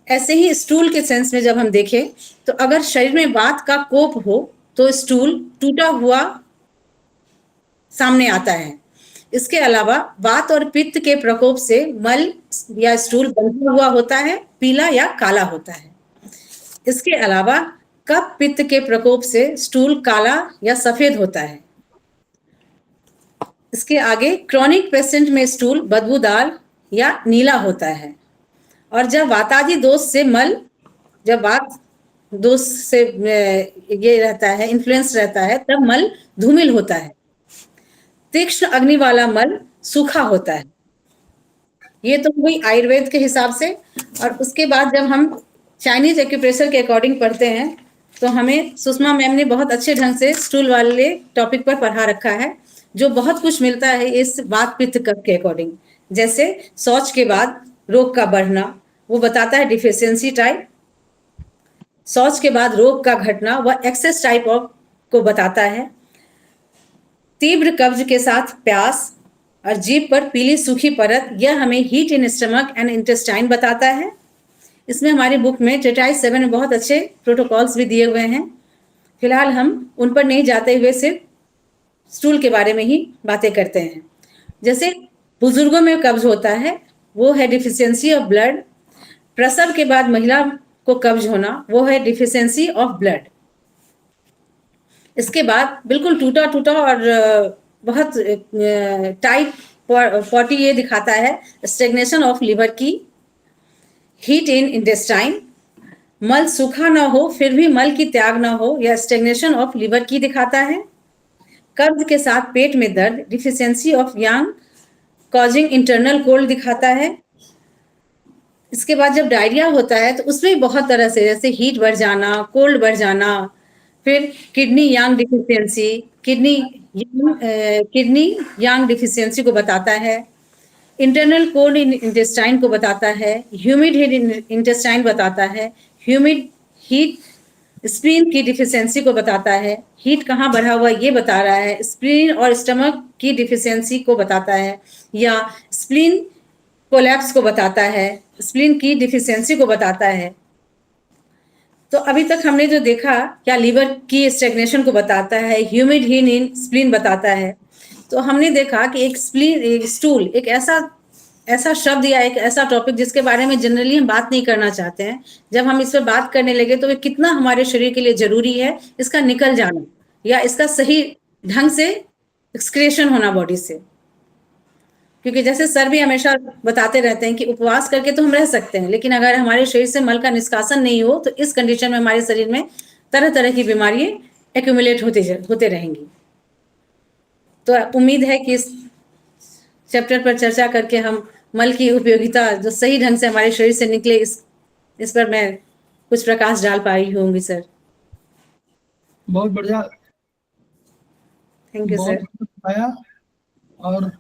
ऐसे ही स्टूल के सेंस में जब हम देखें तो अगर शरीर में वात का कोप हो तो स्टूल टूटा हुआ सामने आता है। इसके अलावा वात और पित्त के प्रकोप से मल या स्टूल बंधा हुआ होता है, पीला या काला होता है। इसके अलावा कफ पित्त के प्रकोप से स्टूल काला या सफेद होता है। इसके आगे क्रॉनिक पेशेंट में स्टूल बदबूदार या नीला होता है। और जब वातादि दोष से मल, जब वात दोष से ये रहता है, इन्फ्लुएंस रहता है, तब मल धूमिल होता है। तीक्ष्ण अग्नि वाला मल सूखा होता है। ये तो हुई आयुर्वेद के हिसाब से। और उसके बाद जब हम चाइनीज एक्यूप्रेशर के अकॉर्डिंग पढ़ते हैं तो हमें सुषमा मैम ने बहुत अच्छे ढंग से स्टूल वाले टॉपिक पर पढ़ा रखा है, जो बहुत कुछ मिलता है इस वात पित्त कफ के अकॉर्डिंग। जैसे शौच के बाद रोग का बढ़ना, वो बताता है डिफिशियंसी टाइप। शौच के बाद रोग का घटना वह एक्सेस टाइप ऑफ को बताता है। तीव्र कब्ज के साथ प्यास और जीभ पर पीली सूखी परत, यह हमें heat in stomach and intestine बताता है। इसमें हमारी बुक में ट्रीटाइज 7 में बहुत अच्छे प्रोटोकॉल्स भी दिए हुए हैं। फिलहाल हम उन पर नहीं जाते हुए सिर्फ स्टूल के बारे में ही बातें करते हैं। जैसे बुजुर्गों में कब्ज होता है, वो है डिफिशियंसी ऑफ ब्लड। प्रसव के बाद महिला को कब्ज होना, वो है डिफिशियंसी ऑफ ब्लड। इसके बाद बिल्कुल टूटा टूटा और बहुत टाइट पॉटी ये दिखाता है स्टेग्नेशन ऑफ लिवर की। हीट इन इंटेस्टाइन, मल सूखा ना हो फिर भी मल की त्याग ना हो, या स्टेग्नेशन ऑफ लिवर की दिखाता है। कब्ज के साथ पेट में दर्द, deficiency of Yang causing internal cold दिखाता है। इसके बाद जब डायरिया होता है तो उसमें बहुत तरह से, जैसे हीट बढ़ जाना, कोल्ड बढ़ जाना, फिर किडनी यांग डिफिशियंसी, किडनी यांग डिफिशियंसी को बताता है। इंटरनल कोल्ड इन इंटेस्टाइन को बताता है। ह्यूमिड हीट इंटेस्टाइन बताता है। ह्यूमिड हीट स्प्लीन की डिफिशियंसी को बताता है। हीट कहाँ बढ़ा हुआ ये बता रहा है। स्प्लीन और स्टमक की डिफिशियंसी को बताता है, या स्प्लीन कोलैप्स को बताता है, स्प्लीन की डिफिशियंसी को बताता है। तो अभी तक हमने जो देखा, क्या लिवर की स्टेग्नेशन को बताता है, ह्यूमिड हीट इन स्प्लीन बताता है। तो हमने देखा कि एक स्प्लीन, एक स्टूल एक ऐसा शब्द या एक ऐसा टॉपिक जिसके बारे में जनरली हम बात नहीं करना चाहते हैं, जब हम इस पर बात करने लगे तो ये कितना हमारे शरीर के लिए जरूरी है इसका निकल जाना, या इसका सही ढंग से एक्सक्रेशन होना बॉडी से। क्योंकि जैसे सर भी हमेशा बताते रहते हैं कि उपवास करके तो हम रह सकते हैं, लेकिन अगर हमारे शरीर से मल का निष्कासन नहीं हो तो इस कंडीशन में हमारे शरीर में तरह तरह की बीमारियां एक्यूमुलेट होते रहेंगी। तो उम्मीद है कि इस चैप्टर पर चर्चा करके हम मल की उपयोगिता जो सही ढंग से हमारे शरीर से निकले, इस पर मैं कुछ प्रकाश डाल पाई होंगी सर। बहुत बढ़िया, थैंक यू सर। बहुत आया। और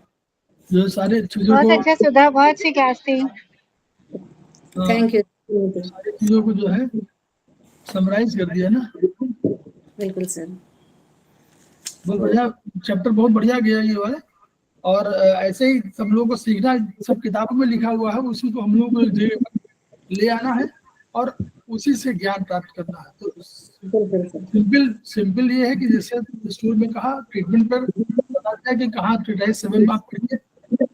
जो सारे चीजों बहुत को, अच्छा सुधा, बहुत सी क्लास थी। Thank you. सारी चीजों को जो है समराइज कर दिया ना। बिल्कुल सर, बहुत बढ़िया चैप्टर, बहुत बढ़िया गया ये वाला। और ऐसे ही सब लोगों को सीखना, सब किताबों में लिखा हुआ है उसी को हम लोगों को ले आना है और उसी से ज्ञान प्राप्त करना है। तो सिंपल ये है कि जैसे स्टूल में कहा, ट्रीटमेंट पर बताता है कि कहाँ ट्रीटाइज 7 में आप पढ़िए,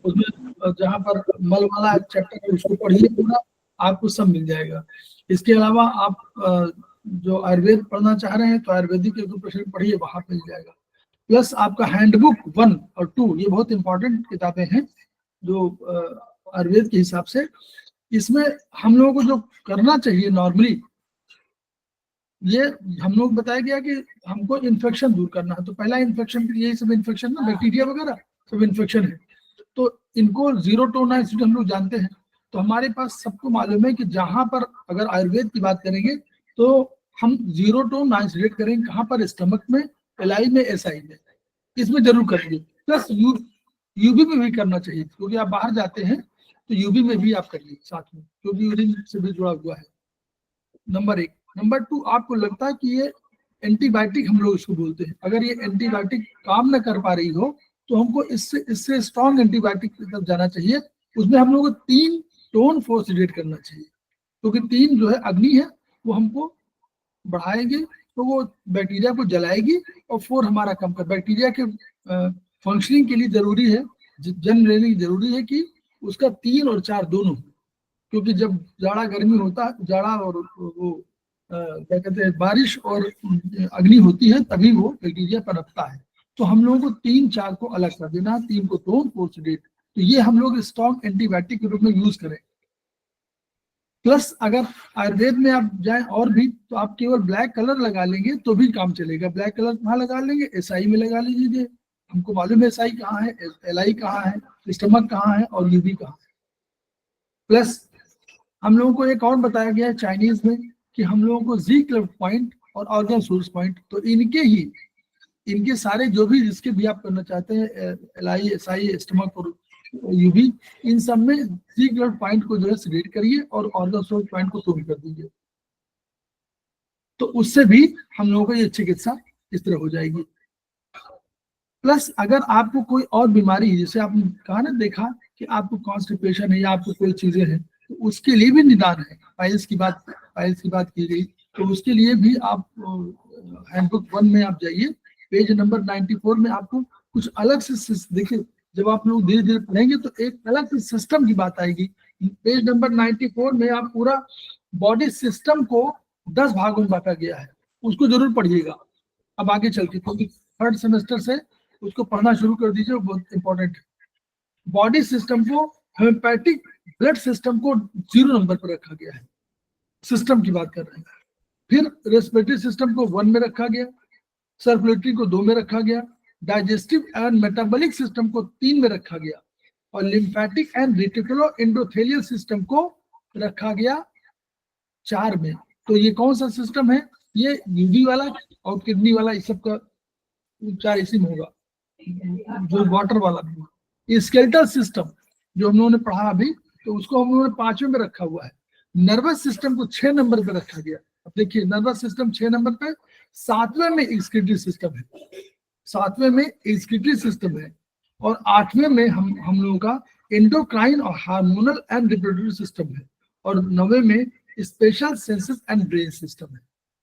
उसमें जहाँ पर मल वाला चैप्टर है उसको पढ़िए पूरा, आपको सब मिल जाएगा। इसके अलावा आप जो आयुर्वेद पढ़ना चाह रहे हैं तो आयुर्वेदिक एक्यूप्रेशर पढ़िए, वहां मिल जाएगा। प्लस आपका हैंडबुक 1 और 2, ये बहुत इंपॉर्टेंट किताबें हैं जो आयुर्वेद के हिसाब से। इसमें हम लोगों को जो करना चाहिए नॉर्मली, ये हम लोग बताया गया कि हमको इन्फेक्शन दूर करना है। तो पहला इन्फेक्शन, यही सब इन्फेक्शन ना, बैक्टीरिया वगैरह सब इन्फेक्शन है, तो इनको 0 to 9 हम लोग जानते हैं। तो हमारे पास सबको मालूम है कि जहां पर अगर आयुर्वेद की बात करेंगे तो हम 0 to 9 रेट करेंगे, कहाँ पर, स्टमक में, एलआई में, एसआई में, इसमें जरूर करेंगे। प्लस यूबी में भी करना चाहिए, क्योंकि आप बाहर जाते हैं तो यूबी में भी आप करिए साथ में, क्योंकि यूरिन से भी जुड़ा हुआ है। नंबर 1। नंबर 2, आपको लगता है कि ये एंटीबायोटिक हम लोग इसको बोलते हैं, अगर ये एंटीबायोटिक काम न कर पा रही हो तो हमको इससे स्ट्रॉन्ग एंटीबायोटिक की तरफ जाना चाहिए। उसमें हम लोग को 3 टोन फोर्स रेट करना चाहिए, क्योंकि 3 जो है अग्नि है, वो हमको बढ़ाएंगे तो वो बैक्टीरिया को जलाएगी, और 4 हमारा कम कर, बैक्टीरिया के फंक्शनिंग के लिए जरूरी है, जनरली जरूरी है कि उसका 3 और 4 दोनों, क्योंकि जब जाड़ा गर्मी होता है, जाड़ा और वो क्या कहते हैं बारिश और अग्नि होती है, तभी वो बैक्टीरिया पनपता है। तो हम लोगों को 3-4 को अलग कर देना, 3 को टोन, 4 सेडेट। तो ये हम लोग स्ट्रॉन्ग एंटीबायोटिक के रूप में यूज करें। प्लस अगर आयुर्वेद में आप जाए और भी, तो आप केवल ब्लैक कलर लगा लेंगे तो भी काम चलेगा। ब्लैक कलर कहाँ लगा लेंगे? एसआई में लगा लीजिए। हमको मालूम है एसआई कहाँ है, एलआई कहाँ है, स्टमक कहाँ है और यूबी कहाँ है। प्लस हम लोगों को एक और बताया गया है चाइनीज में कि हम लोगों को जी क्लेफ्ट पॉइंट और ऑर्गन सोर्स पॉइंट, तो इनके सारे जो भी जिसके भी आप करना चाहते हैं, एलआई, एसआई, स्टमक और यूबी, इन सब में जी क्लेफ्ट पॉइंट को जो है सिलेक्ट करिए और ऑर्गन सोर्स पॉइंट को टोन कर दीजिए। तो उससे भी हम लोगों को ये चिकित्सा इस तरह हो जाएगी। प्लस अगर आपको कोई और बीमारी है, जैसे आपने कहा ना, देखा कि आपको कॉन्स्टिपेशन है या आपको कोई चीजें हैं, तो उसके लिए भी निदान है। पाइल्स की बात की गई, तो उसके लिए भी आप हैंडबुक 1 में आप जाइए, पेज नंबर 94 में आपको कुछ अलग से देखिए, जब आप लोग धीरे धीरे पढ़ेंगे तो एक अलग से सिस्टम की बात आएगी। पेज नंबर 94 में आप पूरा बॉडी सिस्टम को 10 भागों में बांटा गया है, उसको जरूर पढ़िएगा। अब आगे चलते, क्योंकि थर्ड सेमेस्टर से उसको पढ़ना शुरू कर दीजिए, बहुत इंपॉर्टेंट है। बॉडी सिस्टम को, होम्योपैथिक ब्लड सिस्टम को 0 नंबर पर रखा गया है, सिस्टम की बात कर रहे हैं। फिर रेस्पिरेटरी सिस्टम को 1 में रखा गया, सर्कुलेटरी को 2 में रखा गया, डाइजेस्टिव एंड मेटाबॉलिक सिस्टम को 3 में रखा गया, और lymphatic and reticulo endothelial system को रखा गया 4 में। तो ये कौन सा सिस्टम है? ये यूवी वाला और किडनी वाला, इस सब का 4 इसी में होगा, जो वाटर वाला भी। स्केलेटल सिस्टम जो हम लोगों ने पढ़ा अभी, तो उसको हम लोगों ने 5वें में रखा हुआ है। नर्वस सिस्टम को 6 नंबर पे रखा गया। अब देखिए, नर्वस सिस्टम 6 नंबर पे, 7वें में एक्सक्रीटरी सिस्टम है, 7वें में एक्सक्रीटरी सिस्टम है, और 8वें में हम लोगों का एंडोक्राइन और हार्मोनल एंड रिप्रोडक्टिव सिस्टम है, और 9वें में special senses and brain system है।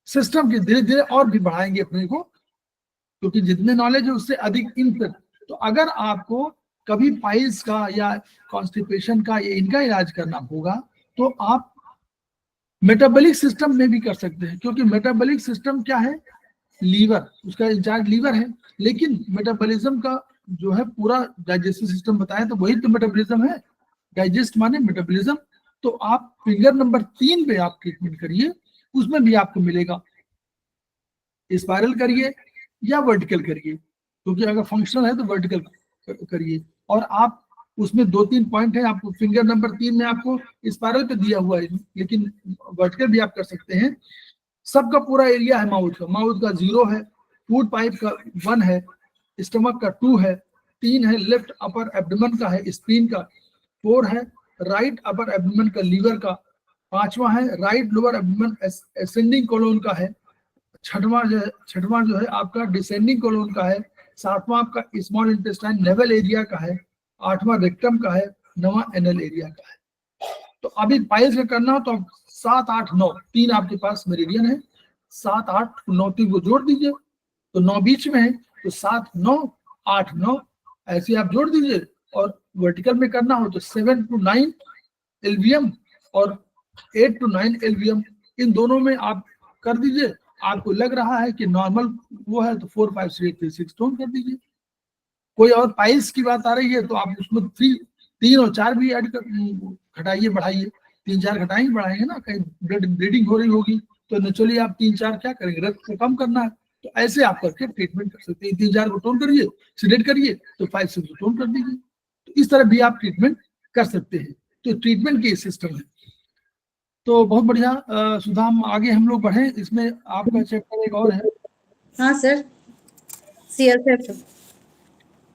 सिस्टम के धीरे धीरे और भी बढ़ाएंगे अपने को, क्योंकि जितने नॉलेज है उससे अधिक इन पर। तो अगर आपको कभी पाइल्स का या कॉन्स्टिपेशन का या इनका इलाज करना होगा, तो आप मेटाबॉलिक सिस्टम में भी कर सकते हैं, क्योंकि मेटाबॉलिक सिस्टम क्या है? लीवर, उसका इंचार्ज लीवर है। लेकिन मेटाबॉलिज्म का जो है पूरा डाइजेस्टिव सिस्टम बताया, तो वही तो मेटाबॉलिज्म है। डाइजेस्ट माने मेटाबॉलिज्म। तो आप फिंगर नंबर 3 पे आप ट्रीटमेंट करिए, उसमें भी आपको मिलेगा। स्पाइरल करिए या वर्टिकल करिए, क्योंकि अगर फंक्शनल है तो वर्टिकल करिए। और आप उसमें 2-3 पॉइंट है, आपको फिंगर नंबर 3 में आपको स्पाइरल पे दिया हुआ है, लेकिन वर्टिकल भी आप कर सकते हैं। सबका पूरा एरिया है माउथ का 0 है, फूड पाइप का 1 है, स्टमक का 2 है, 3 है लेफ्ट अपर एब्डोमेन का है, स्प्लीन का 4 है, राइट अपर एब्डोमेन का लीवर का 5वां है, right lower abdomen ascending colon का है, 6वां जो है आपका डिसेंडिंग कोलोन का है, 7वां आपका स्मॉल इंटेस्टाइन नेवल एरिया का है, 8वां रेक्टम का है, 9वां एनल एरिया का है। तो अभी पाइल्स का करना हो तो 7, 8, 9 3 आपके पास मेरिडियन है, 7, 8, 9 3 को जोड़ दीजिए, तो 9 बीच में है, तो 7, 9, 8, 9 ऐसे आप जोड़ दीजिए। और वर्टिकल में करना हो तो 7 to 9 एलवीएम और 8 to 9 एलवीएम, इन दोनों में आप कर दीजिए। आपको लग रहा है कि नॉर्मल वो है तो 4, 5, 6, 6 टोन कर दीजिए। कोई और पाइल्स की बात आ रही है तो आप उसमें 3 और 4 भी ऐड कर, घटाइए बढ़ाइए। 3-4 घटाएंगे बढ़ाएंगे ना, कहीं ब्लीडिंग हो रही होगी तो नेचुरली आप 3-4 क्या करेंगे, रक्त को कम करना है, तो ऐसे आप करके ट्रीटमेंट कर सकते हैं। 3-4 को टोन करिए, सिलेक्ट करिए, तो 5-6 को टोन कर दीजिए। तो इस तरह भी आप ट्रीटमेंट कर सकते हैं। तो ट्रीटमेंट के सिस्टम है। तो बहुत बढ़िया सुधा, हम आगे हम लोग बढ़े, इसमें आपका चैप्टर एक और है। हाँ सर, CSF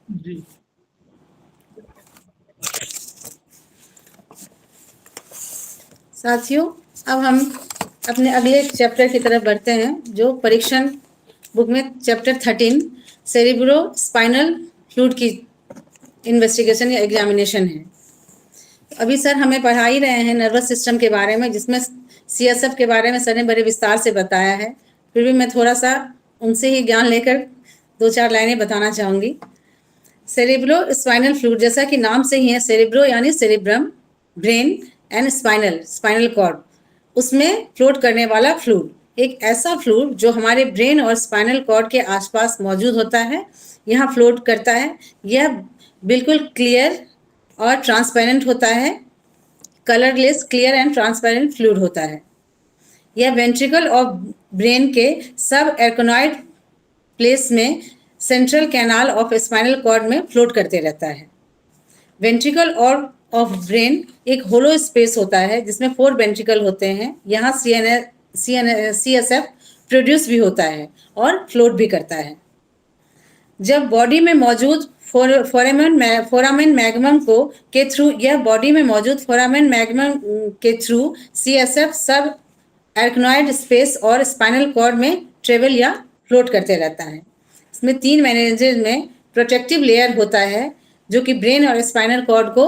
जी। साथियों, अब हम अपने अगले चैप्टर की तरफ बढ़ते हैं, जो परीक्षण बुक में चैप्टर 13 सेरिब्रो स्पाइनल फ्लूइड की इन्वेस्टिगेशन या एग्जामिनेशन है। अभी सर हमें पढ़ा ही रहे हैं नर्वस सिस्टम के बारे में, जिसमें CSF के बारे में सर ने बड़े विस्तार से बताया है। फिर भी मैं थोड़ा सा उनसे ही ज्ञान लेकर 2-4 लाइनें बताना चाहूँगी। सेरेब्रो स्पाइनल फ्लूइड, जैसा कि नाम से ही है, सेरेब्रो यानी cerebrum, brain, and spinal spinal cord, उसमें फ्लोट करने वाला फ्लूइड, एक ऐसा फ्लूइड जो हमारे ब्रेन और स्पाइनल कॉर्ड के आसपास मौजूद होता है, यहाँ फ्लोट करता है। यह बिल्कुल क्लियर और ट्रांसपेरेंट होता है, colourless, clear and transparent fluid होता है। यह वेंट्रिकल और ब्रेन के सब एर्कोनॉइड प्लेस में central canal of spinal cord में फ्लोट करते रहता है। वेंट्रिकल और ऑफ ब्रेन एक होलो स्पेस होता है जिसमें 4 वेंट्रिकल होते हैं। यहाँ CSF प्रोड्यूस भी होता है और फ्लोट भी करता है। जब बॉडी में मौजूद फोरामेन मैग्मम को के थ्रू यह बॉडी में मौजूद फोरामेन मैग्मम के थ्रू CSF सब एर्कनॉइड स्पेस और स्पाइनल कॉर्ड में ट्रेवल या फ्लोट करते रहता है। इसमें 3 मैनेजेस में प्रोटेक्टिव लेयर होता है जो कि ब्रेन और स्पाइनल कॉर्ड को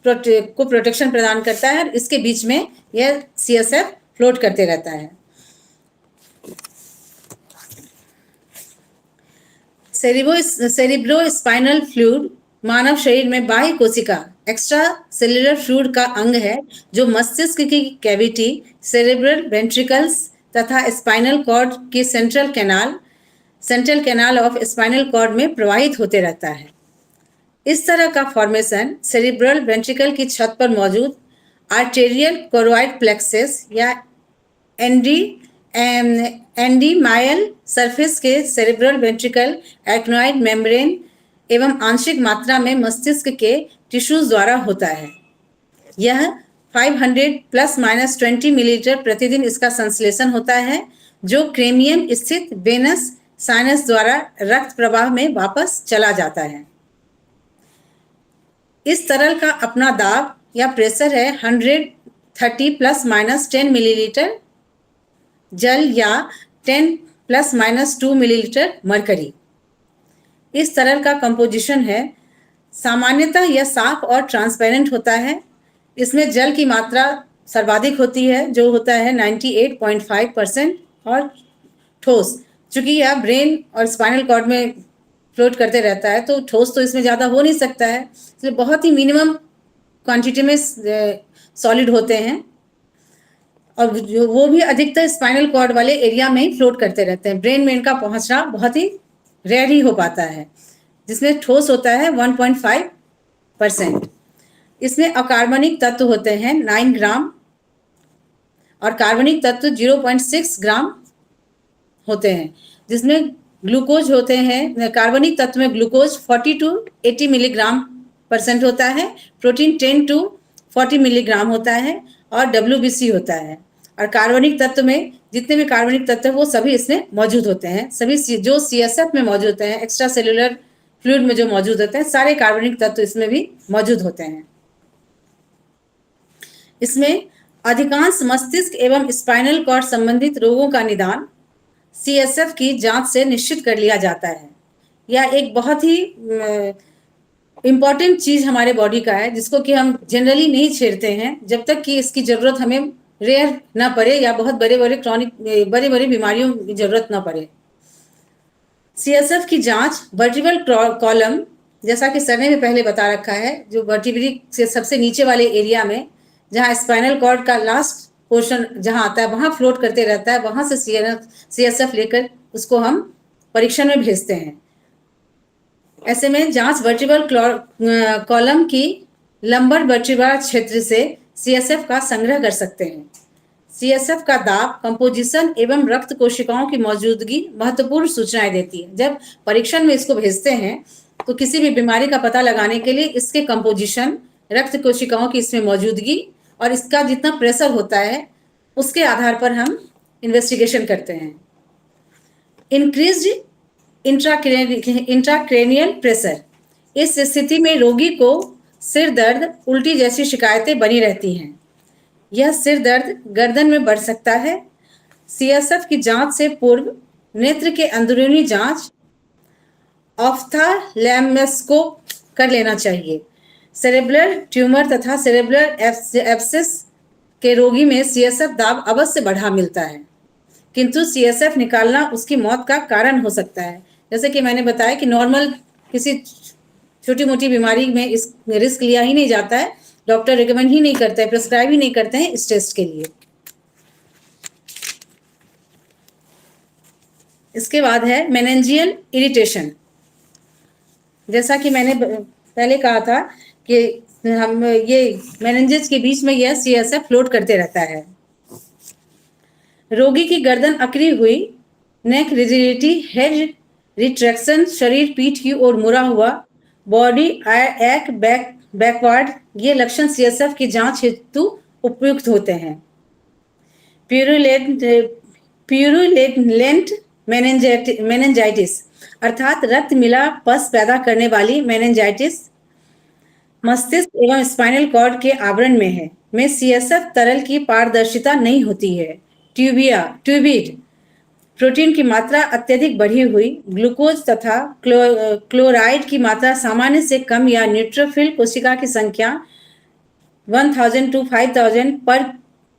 प्रोटेक्शन प्रदान करता है। इसके बीच में यह CSF फ्लोट करते रहता है। सेरिब्रो स्पाइनल फ्लूइड मानव शरीर में बाह्य कोशिका एक्स्ट्रा सेल्युलर फ्लूइड का अंग है जो मस्तिष्क की कैविटी, सेरेब्रल वेंट्रिकल्स तथा स्पाइनल कॉर्ड की central canal of spinal cord में प्रवाहित होते रहता है। इस तरह का फॉर्मेशन सेरिब्रल वेंट्रिकल की छत पर मौजूद आर्टेरियल कोरोइड प्लेक्सस या एंडीमायल सरफेस के सेरिब्रल वेंट्रिकल एर्कनॉइड मेम्ब्रेन एवं आंशिक मात्रा में मस्तिष्क के टिश्यूज द्वारा होता है। यह 500 ± 20 मिलीलीटर प्रतिदिन इसका संश्लेषण होता है जो क्रेनियम स्थित वेनस साइनस द्वारा रक्त प्रवाह में वापस चला जाता है। इस तरल का अपना दाब या प्रेशर है 130 ± 10 मिलीलीटर जल या 10 ± 2 मिलीलीटर मरकरी। इस तरल का कंपोजिशन है सामान्यतः यह साफ और ट्रांसपेरेंट होता है। इसमें जल की मात्रा सर्वाधिक होती है जो होता है 98.5% और ठोस, चूंकि यह ब्रेन और स्पाइनल कॉर्ड में फ्लोट करते रहता है तो ठोस तो इसमें ज़्यादा हो नहीं सकता है, इसलिए बहुत ही मिनिमम क्वांटिटी में सॉलिड होते हैं और वो भी अधिकतर स्पाइनल कॉर्ड वाले एरिया में ही फ्लोट करते रहते हैं। ब्रेन में इनका पहुंचना बहुत ही रेयर ही हो पाता है, जिसमें ठोस होता है 1.5%। इसमें अकार्बनिक तत्व होते हैं 9 ग्राम और कार्बनिक तत्व 0.6 ग्राम होते हैं, जिसमें ग्लूकोज होते हैं। कार्बनिक तत्व में ग्लूकोज 40 to 80 मिलीग्राम % होता है, प्रोटीन 10 to 40 मिलीग्राम होता है और WBC होता है। और कार्बनिक तत्व में जितने भी कार्बनिक तत्व वो सभी इसमें मौजूद होते हैं। सभी जो CSF में मौजूद होते हैं, एक्स्ट्रा सेलुलर फ्लूइड में जो मौजूद होते हैं, सारे कार्बनिक तत्व इसमें भी मौजूद होते हैं। इसमें अधिकांश मस्तिष्क एवं स्पाइनल कॉर्ड संबंधित रोगों का निदान CSF की जांच से निश्चित कर लिया जाता है। यह एक बहुत ही इम्पॉर्टेंट चीज हमारे बॉडी का है जिसको कि हम जनरली नहीं छेड़ते हैं जब तक कि इसकी जरूरत हमें रेयर ना पड़े या बहुत बड़े बड़े बीमारियों की जरूरत ना पड़े। CSF की जांच वर्टिब्रल कॉलम, जैसा कि सर ने भी पहले बता रखा है, जो वर्टिब्री से सबसे नीचे वाले एरिया में जहाँ स्पाइनल कॉर्ड का लास्ट पोर्शन जहाँ आता है वहाँ फ्लोट करते रहता है, वहाँ से CSF लेकर उसको हम परीक्षण में भेजते हैं। ऐसे में जांच वर्टिब्रल कॉलम की लंबर वर्टिब्रा क्षेत्र से CSF का संग्रह कर सकते हैं। CSF का दाब, कंपोजिशन एवं रक्त कोशिकाओं की मौजूदगी महत्वपूर्ण सूचनाएं देती है। जब परीक्षण में इसको भेजते हैं तो किसी भी बीमारी का पता लगाने के लिए इसके कंपोजिशन, रक्त कोशिकाओं की इसमें मौजूदगी और इसका जितना प्रेशर होता है उसके आधार पर हम इन्वेस्टिगेशन करते हैं। इंक्रीज्ड इंट्राक्रेनियल प्रेशर, इस स्थिति में रोगी को सिर दर्द, उल्टी जैसी शिकायतें बनी रहती हैं। यह सिर दर्द गर्दन में बढ़ सकता है। CSF की जांच से पूर्व नेत्र के अंदरूनी जांच ऑफ्थाल्मोस्कोप कर लेना चाहिए। सेरेब्रल ट्यूमर तथा सेरेब्रल एब्सेस के रोगी में CSF दाब अवश्य बढ़ा मिलता है, किंतु CSF निकालना उसकी मौत का कारण हो सकता है। जैसे कि मैंने बताया कि नॉर्मल किसी छोटी मोटी बीमारी में इस रिस्क लिया ही नहीं जाता है, डॉक्टर रिकमेंड ही नहीं करता है, प्रिस्क्राइब ही नहीं करते हैं इस टेस्ट के लिए। इसके बाद है मेनिंजियल इरिटेशन। जैसा कि मैंने पहले कहा था कि हम ये मेनिंजेस के बीच में यह CSF फ्लोट करते रहता है। रोगी की गर्दन अकड़ी हुई, नेक रिजिडिटी, हेड रिट्रैक्शन, शरीर पीठ की ओर मुड़ा हुआ, बॉडी एक बैकवर्ड, ये लक्षण CSF की जांच हेतु उपयुक्त होते हैं। प्यूरुलेंट मेनिंजाइटिस अर्थात रक्त मिला पस पैदा करने वाली मेनिंजाइटिस मस्तिष्क एवं स्पाइनल कॉर्ड के आवरण में है, में CSF तरल की पारदर्शिता नहीं होती है। ट्यूबिड प्रोटीन की मात्रा अत्यधिक बढ़ी हुई, ग्लूकोज तथा क्लोराइड की मात्रा सामान्य से कम या न्यूट्रोफिल कोशिका की संख्या 1000 to 5000 पर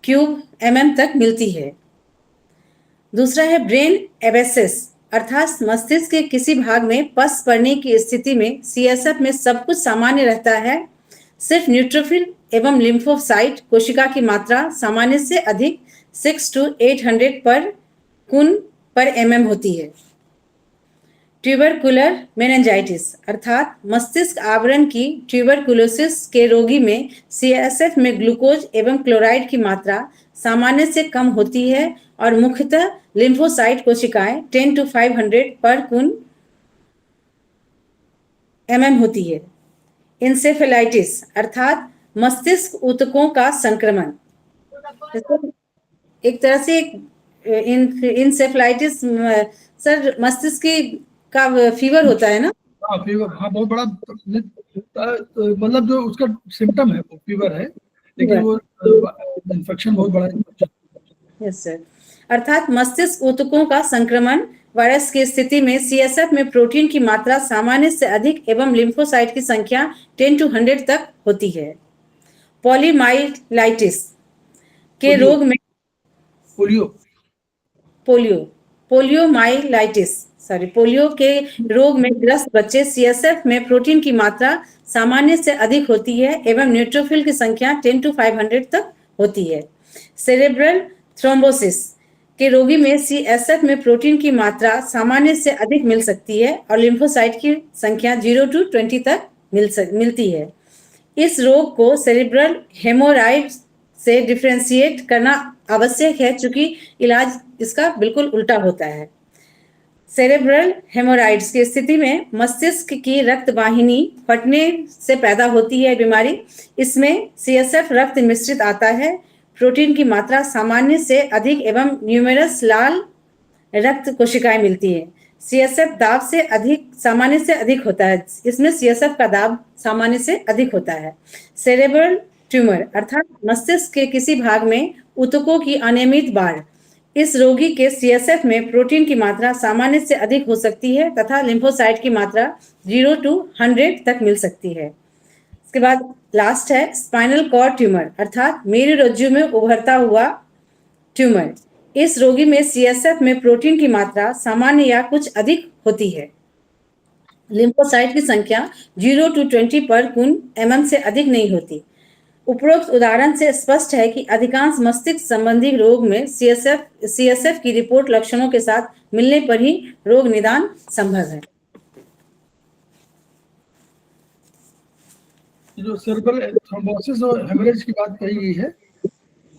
क्यूब mm तक मिलती है। दूसरा है ब्रेन एबेसिस अर्थात मस्तिष्क के किसी भाग में पस पड़ने की स्थिति में CSF में सब कुछ सामान्य रहता है, सिर्फ न्यूट्रोफिल एवं लिम्फोसाइट कोशिका की मात्रा सामान्य से अधिक 6 to 800 पर कुन पर mm होती है। ट्यूबरकुलर मेनिंजाइटिस अर्थात मस्तिष्क आवरण की ट्यूबरकुलोसिस के रोगी में CSF में ग्लूकोज एवं क्लोराइड की मात्रा सामान्य से कम होती है और मुख्यतः लिम्फोसाइट कोशिकाएं 10 to 500 पर कुन mm होती है। इंसेफेलाइटिस अर्थात मस्तिष्क ऊतकों का संक्रमण, एक तरह से इंसेफेलाइटिस सर मस्तिष्क का फीवर होता है ना? हाँ फीवर, हाँ बहुत बड़ा, मतलब जो उसका सिम्टम है वो फीवर है, लेकिन वो इन्फेक्शन बहुत बड़ा है। Yes sir. अर्थात मस्तिष्क ऊतकों का संक्रमण वायरस की स्थिति में CSF में प्रोटीन की मात्रा सामान्य से अधिक एवं लिम्फोसाइट की संख्या 10 to 100 तक होती है। पॉलीमाइलाइटिस के रोग में पोलियो के रोग में ग्रस्त बच्चे CSF में प्रोटीन की मात्रा सामान्य से अधिक होती है एवं न्यूट्रोफिल की संख्या 10 to 500 तक होती है। सेरेब्रल थ्रोम्बोसिस के रोगी में CSF में प्रोटीन की मात्रा सामान्य से अधिक मिल सकती है और लिम्फोसाइट की संख्या 0 to 20 तक मिलती है। इस रोग को सेरेब्रल हेमोराइड से डिफरेंशिएट करना आवश्यक है, चूंकि इलाज इसका बिल्कुल उल्टा होता है। सेरेब्रल हेमोराइड्स की स्थिति में मस्तिष्क की रक्त वाहिनी फटने से पैदा होती है बीमारी। इसमें CSF रक्त मिश्रित आता है, प्रोटीन की मात्रा सामान्य से अधिक एवं न्यूमेरस लाल रक्त कोशिकाएं मिलती है। CSF दाब से अधिक सामान्य से अधिक होता है, इसमें CSF का दाब सामान्य से अधिक होता है। सेरेब्रल ट्यूमर अर्थात मस्तिष्क के किसी भाग में ऊतकों की अनियमित बाढ़, इस रोगी के CSF में प्रोटीन की मात्रा सामान्य से अधिक हो सकती है तथा लिम्फोसाइट की मात्रा 0 to 100 तक मिल सकती है। इसके बाद लास्ट है स्पाइनल कॉर्ड ट्यूमर अर्थात मेरुरज्जु में उभरता हुआ ट्यूमर। इस रोगी में CSF में प्रोटीन की मात्रा सामान्य या कुछ अधिक होती है। लिम्फोसाइट की संख्या 0 to 20 पर कुन mm से अधिक नहीं होती। उपरोक्त उदाहरण से स्पष्ट है कि अधिकांश मस्तिष्क संबंधी रोग में CSF की रिपोर्ट लक्षणों के साथ मिलने पर ही रोग निदान संभव है। जो सेरेब्रल थ्रोम्बोसिस और हेमरेज की बात कही गई है,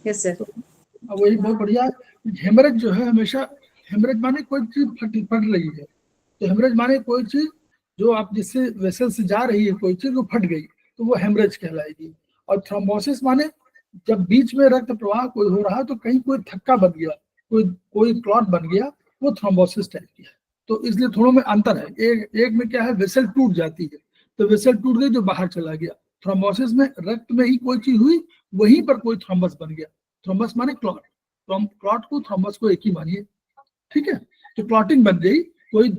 यस सर। तो वही बहुत बढ़िया। हेमरेज जो है हमेशा, हेमरेज माने कोई चीज फट रही है, तो हेमरेज माने कोई चीज जो आप जिससे वेसल से जा रही है कोई चीज वो फट गई, तो वो हेमरेज कहलाएगी। और थ्रोम्बोसिस माने जब बीच में रक्त प्रवाह कोई हो रहा है तो कहीं कोई थक्का बन गया, कोई क्लॉट बन गया, वो थ्रोम्बोसिस टाइप की है। तो इसलिए थोड़ों में अंतर है। एक में क्या है, वेसल टूट जाती है, तो वेसल टूट गई जो बाहर चला गया। थ्रोम्बोसिस में रक्त में ही कोई चीज हुई, वहीं पर कोई थ्रोम्बस बन गया। थ्रोम्बस माने क्लॉट, क्लॉट को थ्रोम्बस को एक ही मानिए, ठीक है। तो क्लॉटिंग बन गई, कोई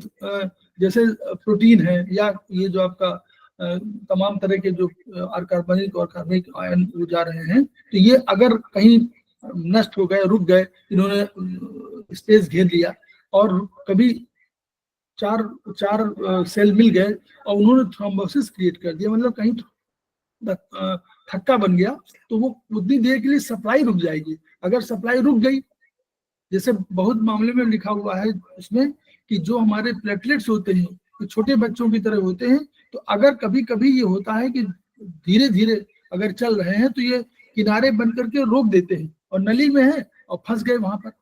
जैसे प्रोटीन है या ये जो आपका तमाम तरह के जो कार्बनिक और कार्बनिक आयन जा रहे हैं, तो ये अगर कहीं नष्ट हो गए, रुक गए, इन्होंने स्पेस घेर लिया और कभी चार सेल मिल गए और उन्होंने थ्रोम्बोसिस क्रिएट कर दिया, मतलब कहीं थक्का बन गया, तो वो उतनी देर के लिए सप्लाई रुक जाएगी। अगर सप्लाई रुक गई, जैसे बहुत मामले में लिखा हुआ है उसमें कि जो हमारे प्लेटलेट्स होते हैं तो छोटे बच्चों की तरह होते हैं, तो अगर कभी कभी ये होता है कि धीरे धीरे अगर चल रहे हैं तो ये किनारे बन करके रोक देते हैं, और नली में है और फंस गए वहां पर,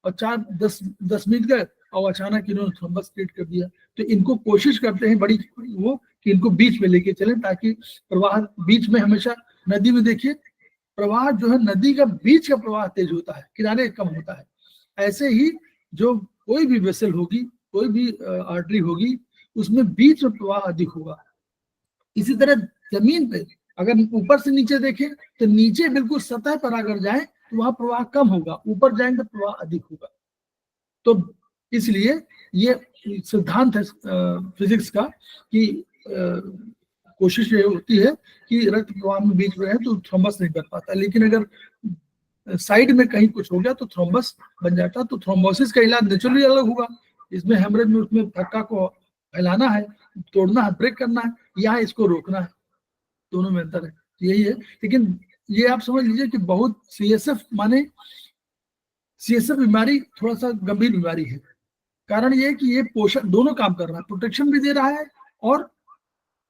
और 10 मिनट गए और अचानक इन्होंने थ्रोम्बस क्रिएट कर दिया। तो इनको कोशिश करते हैं बड़ी वो कि इनको बीच में लेके चलें, ताकि प्रवाह बीच में, हमेशा नदी में देखिए प्रवाह जो है, नदी का बीच का प्रवाह तेज होता है, किनारे कम होता है। ऐसे ही जो कोई भी वेसल होगी, कोई भी आर्टरी होगी, उसमें बीच में प्रवाह अधिक होगा। इसी तरह जमीन पे अगर ऊपर से नीचे देखें तो नीचे बिल्कुल सतह पर अगर जाए तो वहां प्रवाह कम होगा, ऊपर जाएंगे तो प्रवाह अधिक होगा। तो इसलिए ये सिद्धांत है फिजिक्स का कि कोशिश ये होती है कि रक्त प्रवाह में बीच में है तो थ्रोम्बस नहीं बन पाता, लेकिन अगर साइड में कहीं कुछ हो गया तो थ्रोम्बस बन जाता। तो थ्रोम्बोसिस का इलाज नेचुरली अलग होगा, इसमें हेमरेज में उसमें थक्का को फैलाना है, तोड़ना है, ब्रेक करना है, या इसको रोकना है, दोनों में अंतर है, यही है। लेकिन ये आप समझ लीजिए कि बहुत सीएसएफ माने सीएसएफ बीमारी थोड़ा सा गंभीर बीमारी है। कारण ये है कि ये पोषण दोनों काम कर रहा है, प्रोटेक्शन भी दे रहा है और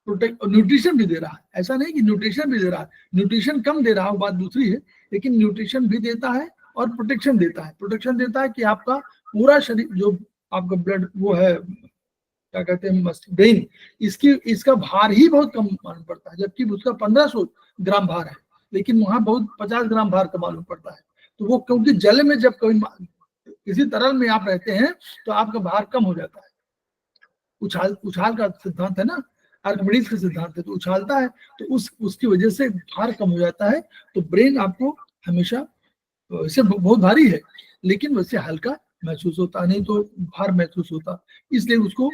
न्यूट्रिशन भी दे रहा है। ऐसा नहीं कि न्यूट्रिशन भी दे रहा है, न्यूट्रिशन कम दे रहा है, बात दूसरी है, लेकिन न्यूट्रिशन भी देता है और प्रोटेक्शन देता है। प्रोटेक्शन देता है कि आपका पूरा शरीर, जो आपका ब्लड वो है, क्या कहते हैं, ब्रेन, इसका भार ही बहुत कम मालूम पड़ता है, जबकि उसका 1500 ग्राम भार है, लेकिन वहां बहुत 50 ग्राम भार का मालूम पड़ता है। तो वो क्योंकि जल में जब कभी किसी तरल में आप रहते हैं तो आपका भार कम हो जाता है। उछाल का सिद्धांत है ना, आर्किमिडीज का सिद्धांत है, तो उछालता है तो उसकी वजह से भार कम हो जाता है। तो ब्रेन आपको हमेशा वैसे बहुत भारी है लेकिन वैसे हल्का महसूस होता, नहीं तो भार महसूस होता, इसलिए उसको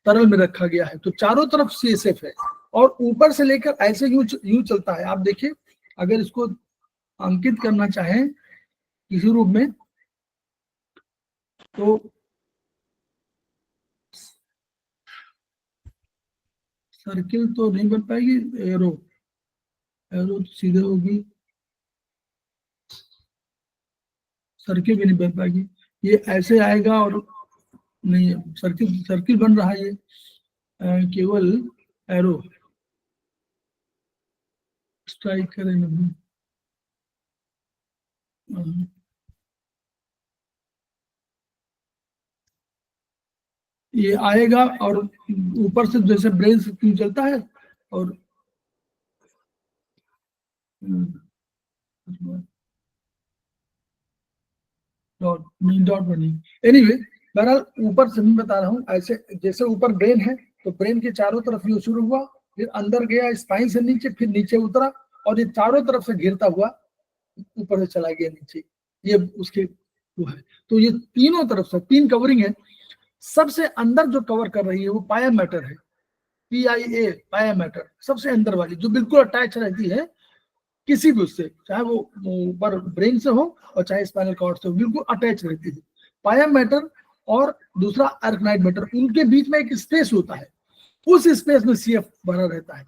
तरल में रखा गया है। तो चारों तरफ सीएसएफ है और ऊपर से लेकर ऐसे यूं चलता है। आप देखिए, अगर इसको अंकित करना चाहें किसी रूप में तो सर्किल तो नहीं बन पाएगी, एरो तो सीधे होगी, सर्किल भी नहीं बन पाएगी, ये ऐसे आएगा और नहीं, सर्किल बन रहा है, ये केवल एरो स्ट्राइक करें नहीं। ये आएगा और ऊपर से जैसे ब्रेन से क्यों चलता है और डॉट बनी। एनीवे, बहरहाल ऊपर से मैं बता रहा हूँ, ऐसे जैसे ऊपर ब्रेन है तो ब्रेन के चारों तरफ ये शुरू हुआ, फिर अंदर गया स्पाइन से नीचे, फिर नीचे उतरा और ये चारों तरफ से घिरता हुआ ऊपर से चला गया नीचे, ये उसके वो है। तो ये तीनों तरफ से 3 कवरिंग है। सबसे अंदर जो कवर कर रही है वो पाया मैटर है, PIA, पाया मैटर, सबसे अंदर वाली जो बिल्कुल अटैच रहती है किसी भी उससे, चाहे वो ऊपर ब्रेन से हो और चाहे स्पाइनल कॉर्ड से हो, बिल्कुल अटैच रहती है। पाया मैटर और दूसरा आर्कनाइड मैटर, उनके बीच में एक स्पेस होता है, उस स्पेस में CF भरा रहता है।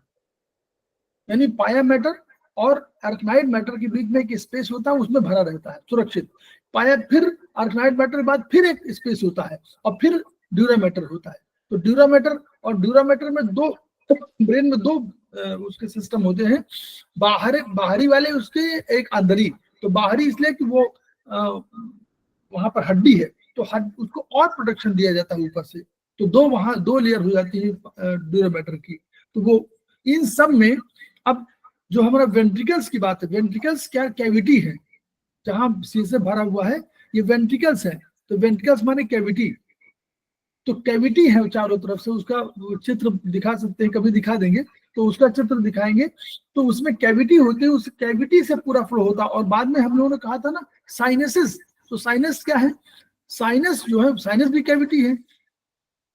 यानी पाया मैटर और आर्कनाइड मैटर के बीच में एक स्पेस होता है, उसमें भरा रहता है सुरक्षित। पाया, फिर आर्कनाइड मैटर के बाद फिर एक स्पेस होता है और फिर ड्यूरामैटर होता है। तो ड्यूरामैटर और ड्यूरामैटर में दो, ब्रेन में 2 उसके सिस्टम होते हैं, बाहरी वाले उसके, एक अंदरी। तो बाहरी इसलिए कि वो वहां पर हड्डी है तो उसको और प्रोटेक्शन दिया जाता है ऊपर से, तो 2 लेयर हो जाती है ड्यूरामैटर की। तो वो इन सब में, अब जो हमारा वेंट्रिकल्स की बात है, वेंट्रिकल्स क्या कैविटी है जहां सीसे भरा हुआ है, ये वेंट्रिकल्स है। तो वेंट्रिकल्स माने कैविटी, तो कैविटी है चारों तरफ से, उसका चित्र दिखा सकते हैं, कभी दिखा देंगे तो उसका चित्र दिखाएंगे। तो उसमें कैविटी होती है, उस कैविटी से पूरा फ्लो होता है। और बाद में हम लोगों ने कहा था ना साइनसेस, तो साइनस क्या है, साइनस जो है, साइनस भी कैविटी है।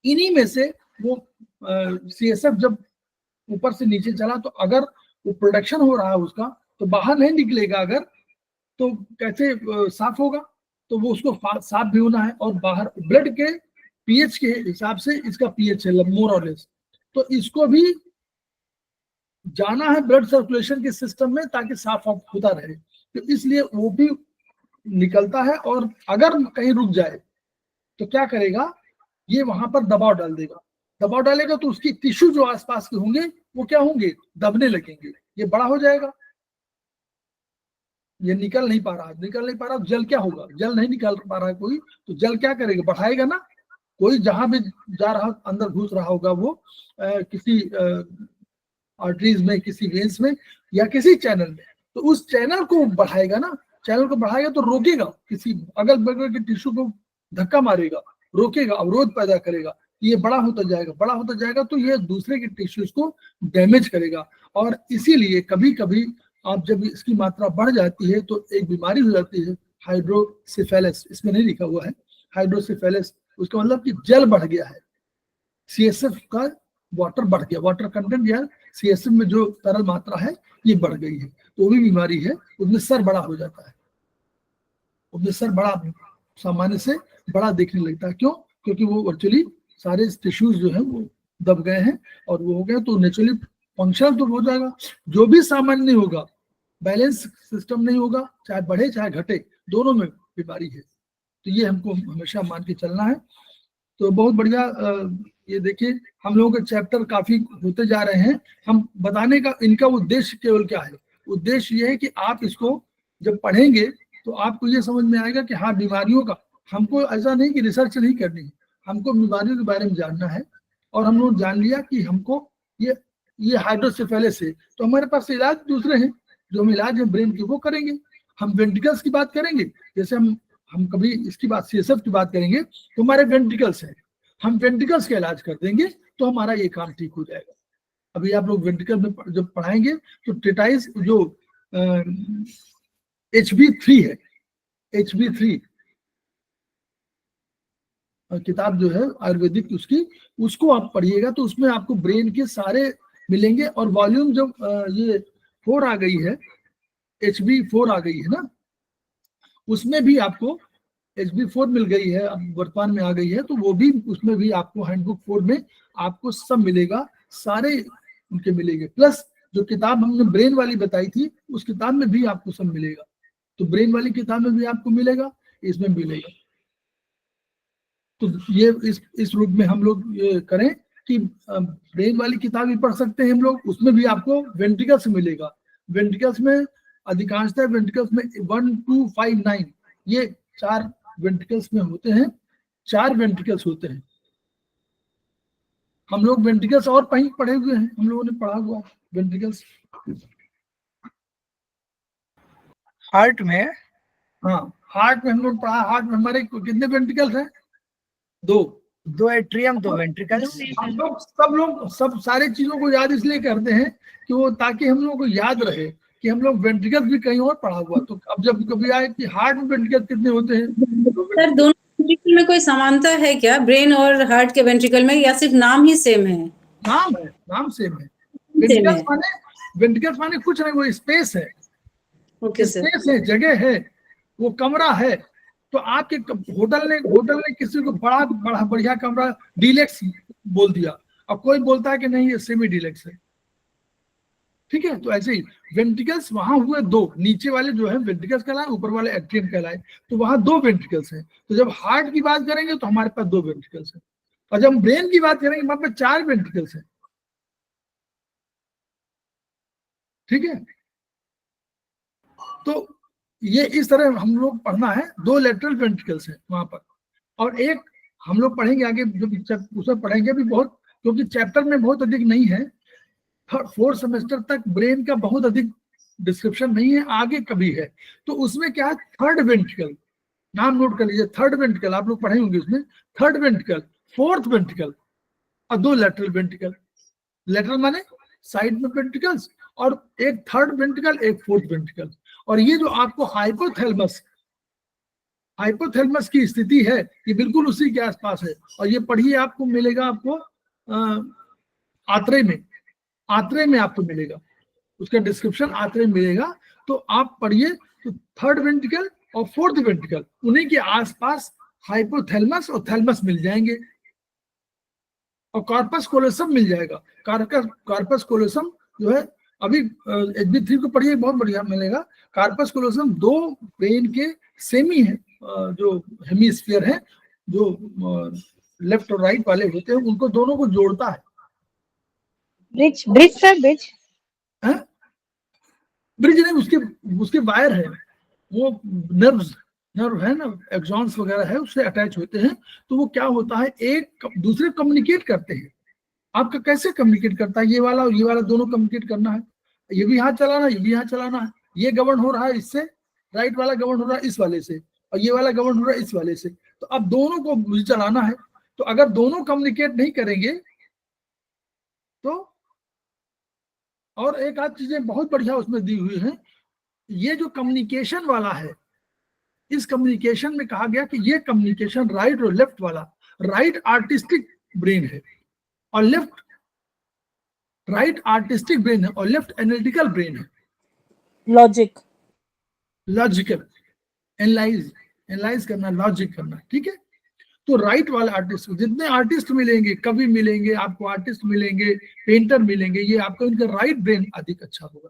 इन्हीं में से वो CSF जब ऊपर से नीचे चला तो अगर वो प्रोडक्शन हो रहा है उसका तो बाहर नहीं निकलेगा, अगर तो कैसे साफ होगा, तो वो उसको साफ भी होना है। और बाहर ब्लड के पीएच के हिसाब से इसका पीएच है मोर और लेस, तो इसको भी जाना है ब्लड सर्कुलेशन के सिस्टम में ताकि साफ होता रहे, तो इसलिए वो भी निकलता है। और अगर कहीं रुक जाए तो क्या करेगा, ये वहां पर दबाव डाल देगा, दबाव डालेगा तो उसकी टिश्यू जो आसपास के होंगे वो क्या होंगे, दबने लगेंगे, ये बड़ा हो जाएगा। ये निकल नहीं पा रहा, जल क्या होगा, जल नहीं निकाल पा रहा है कोई, तो जल क्या करेगा, बढ़ाएगा ना। कोई जहां भी जा रहा अंदर घुस रहा होगा वो किसी आर्टरीज में, किसी वेन्स में या किसी चैनल में, तो उस चैनल को बढ़ाएगा ना, चैनल को बढ़ाएगा तो रोकेगा, किसी अगल बगल के टिश्यू को धक्का मारेगा, रोकेगा, अवरोध पैदा करेगा, ये बड़ा होता जाएगा तो ये दूसरे के टिश्यूज को डैमेज करेगा। और इसीलिए कभी कभी आप जब इसकी मात्रा बढ़ जाती है तो एक बीमारी हो जाती है हाइड्रोसेफेलस, इसमें नहीं लिखा हुआ है हाइड्रोसेफेलस, उसका मतलब कि जल बढ़ गया है, सीएसएफ का वाटर बढ़ गया, वाटर कंटेंट या सीएसएफ में जो तरल मात्रा है ये बढ़ गई है, तो वो भी बीमारी है। उसमें सर बड़ा हो जाता है, उसमें सर बड़ा सामान्य से बड़ा दिखने लगता है। क्यों? क्योंकि वो एक्चुअली सारे टिश्यूज जो है वो दब गए हैं और वो हो गए, तो नेचुरली फंक्शन तो हो जाएगा, जो भी सामान्य नहीं होगा, बैलेंस सिस्टम नहीं होगा, चाहे बढ़े चाहे घटे, दोनों में बीमारी है, तो ये हमको हमेशा मान के चलना है। तो बहुत बढ़िया, ये देखिए हम लोगों के चैप्टर काफी होते जा रहे हैं। हम बताने का इनका उद्देश्य केवल क्या है, उद्देश्य ये है कि आप इसको जब पढ़ेंगे तो आपको ये समझ में आएगा कि हाँ बीमारियों का, हमको ऐसा नहीं कि रिसर्च नहीं करनी है, हमको बीमारियों के बारे में जानना है। और हम लोग जान लिया कि हमको ये हाइड्रोसेफेलस है, तो हमारे पास इलाज दूसरे हैं, जो हम इलाज है ब्रेन की वो करेंगे। हम वेंट्रिकल्स की बात करेंगे, जैसे हम कभी इसकी बात सीएसएफ की बात करेंगे तो हमारे वेंट्रिकल्स है, हम वेंट्रिकल्स का इलाज कर देंगे तो हमारा ये काम ठीक हो जाएगा। अभी आप लोग वेंट्रिकल में जब पढ़ाएंगे तो टेटाइस जो HB3 है, HB3 किताब जो है आयुर्वेदिक उसकी, उसको आप पढ़िएगा तो उसमें आपको ब्रेन के सारे मिलेंगे। और वॉल्यूम जब ये 4 आ गई है, HB4 आ गई है ना, उसमें भी आपको HB4 मिल गई है, अब वर्तमान में आ गई है, तो वो भी उसमें भी आपको हैंडबुक 4 में आपको सब मिलेगा, सारे उनके मिलेंगे। प्लस जो किताब हमने ब्रेन वाली बताई थी उस किताब में भी आपको सब मिलेगा, तो ब्रेन वाली किताब में भी आपको मिलेगा, इसमें मिलेगा। तो ये इस रूप में हम लोग ये करें कि ब्रेन वाली किताब भी पढ़ सकते हैं हम लोग, उसमें भी आपको वेंट्रिकल्स मिलेगा। वेंट्रिकल्स में अधिकांशतः वेंट्रिकल्स में 1, 2, 5, 9 ये 4 वेंट्रिकल्स में होते हैं, 4 वेंट्रिकल्स होते हैं। हम लोग वेंट्रिकल्स और कहीं पढ़े हुए हैं, हम लोगों ने पढ़ा हुआ वेंट्रिकल्स हार्ट में। हाँ, हार्ट में हम लोग पढ़ा, हार्ट में हमारे कितने वेंट्रिकल्स हैं? 2 एट्रियम, 2 वेंट्रिकल्स। हम लोग सब सारे चीजों को याद इसलिए करते हैं कि वो ताकि हम लोगों को याद रहे कि हम लोग वेंट्रिकल्स भी कहीं और पढ़ा हुआ। तो अब जब कभी आए कि हार्ट में वेंट्रिकल्स कितने होते हैं, सर दोनों वेंट्रिकल में कोई समानता है क्या, ब्रेन और हार्ट के वेंट्रिकल में, या सिर्फ नाम ही सेम है? नाम सेम है। वेंट्रिकल्स माने कुछ नहीं, वो स्पेस है, ओके सर। स्पेस है, जगह है, वो कमरा है। तो आपके होटल ने किसी को बड़ा बढ़िया कमरा डीलक्स बोल दिया, और कोई बोलता है कि नहीं ये सेमी डीलक्स है, ठीक है। तो ऐसे ही वेंट्रिकल्स वहां हुए 2, नीचे वाले जो है वेंट्रिकल्स कहलाए, ऊपर वाले एट्रियम कहलाए, तो वहां 2 वेंट्रिकल्स हैं। तो जब हार्ट की बात करेंगे तो हमारे पास 2 वेंट्रिकल्स हैं, और जब ब्रेन की बात करेंगे हमारे पास 4 वेंट्रिकल्स हैं, ठीक है। तो ये इस तरह हम लोग पढ़ना है। 2 लेटरल वेंट्रिकल्स है वहां पर, और एक हम लोग पढ़ेंगे आगे जब उसे पढ़ेंगे भी बहुत, क्योंकि चैप्टर में बहुत अधिक नहीं है, 4th सेमेस्टर तक ब्रेन का बहुत अधिक डिस्क्रिप्शन नहीं है, आगे कभी है। तो उसमें क्या है, 3rd वेंट्रिकल, नाम नोट कर लीजिए, 3rd वेंट्रिकल आप लोग पढ़े होंगे उसमें, 3rd वेंट्रिकल, 4th वेंट्रिकल और 2 लेटरल वेंट्रिकल। लेटरल माने साइड में वेंट्रिकल्स, और एक 3rd वेंट्रिकल, एक 4th वेंट्रिकल। और ये जो आपको हाइपोथैलेमस की स्थिति है, ये बिल्कुल उसी के आसपास है। और ये पढ़िए, आपको मिलेगा, आपको आत्रेय में आपको मिलेगा, उसका डिस्क्रिप्शन आत्रेय मिलेगा। तो आप पढ़िए, तो 3rd वेंट्रिकल और 4th वेंट्रिकल, उन्हीं के आसपास हाइपोथैलेमस और थैलेमस मिल जाएंगे। और कार्पस कोलोसम मिल जाएगा। कार्पस कोलोसम जो है अभी HB3 को पढ़िए, बहुत बढ़िया मिलेगा। कार्पस कोलोसम दो ब्रेन के सेमी है, जो हेमीस्फीयर है, जो लेफ्ट और राइट वाले होते हैं, उनको दोनों को जोड़ता है। Bridge bridge sir bridge. Bridge नहीं, उसके वायर है, वो नर्व है ना, एक्सॉन्स वगैरह है, उससे अटैच होते हैं। तो वो क्या होता है, एक दूसरे कम्युनिकेट करते हैं। आपका कैसे कम्युनिकेट करता है, ये वाला और ये वाला दोनों कम्युनिकेट करना है, ये भी हाथ चलाना है, ये भी हाथ चलाना है, ये गवर्न हो रहा है इससे, राइट वाला गवर्न हो रहा है इस वाले से, और ये वाला गवर्न हो रहा है इस वाले से। तो अब दोनों को मुझे चलाना है। तो अगर दोनों कम्युनिकेट नहीं करेंगे तो, और एक आध चीजें बहुत बढ़िया उसमें दी हुई है। ये जो कम्युनिकेशन वाला है, इस कम्युनिकेशन में कहा गया कि ये कम्युनिकेशन राइट और लेफ्ट वाला, राइट आर्टिस्टिक ब्रेन है और लेफ्ट, राइट आर्टिस्टिक ब्रेन है और लेफ्ट एनालिटिकल ब्रेन है, लॉजिकल, एनालाइज करना, लॉजिक करना, ठीक है। तो राइट वाला आर्टिस्ट, जितने आर्टिस्ट मिलेंगे, कवि मिलेंगे आपको, आर्टिस्ट मिलेंगे, पेंटर मिलेंगे, ये आपको इनका राइट ब्रेन अधिक अच्छा होगा।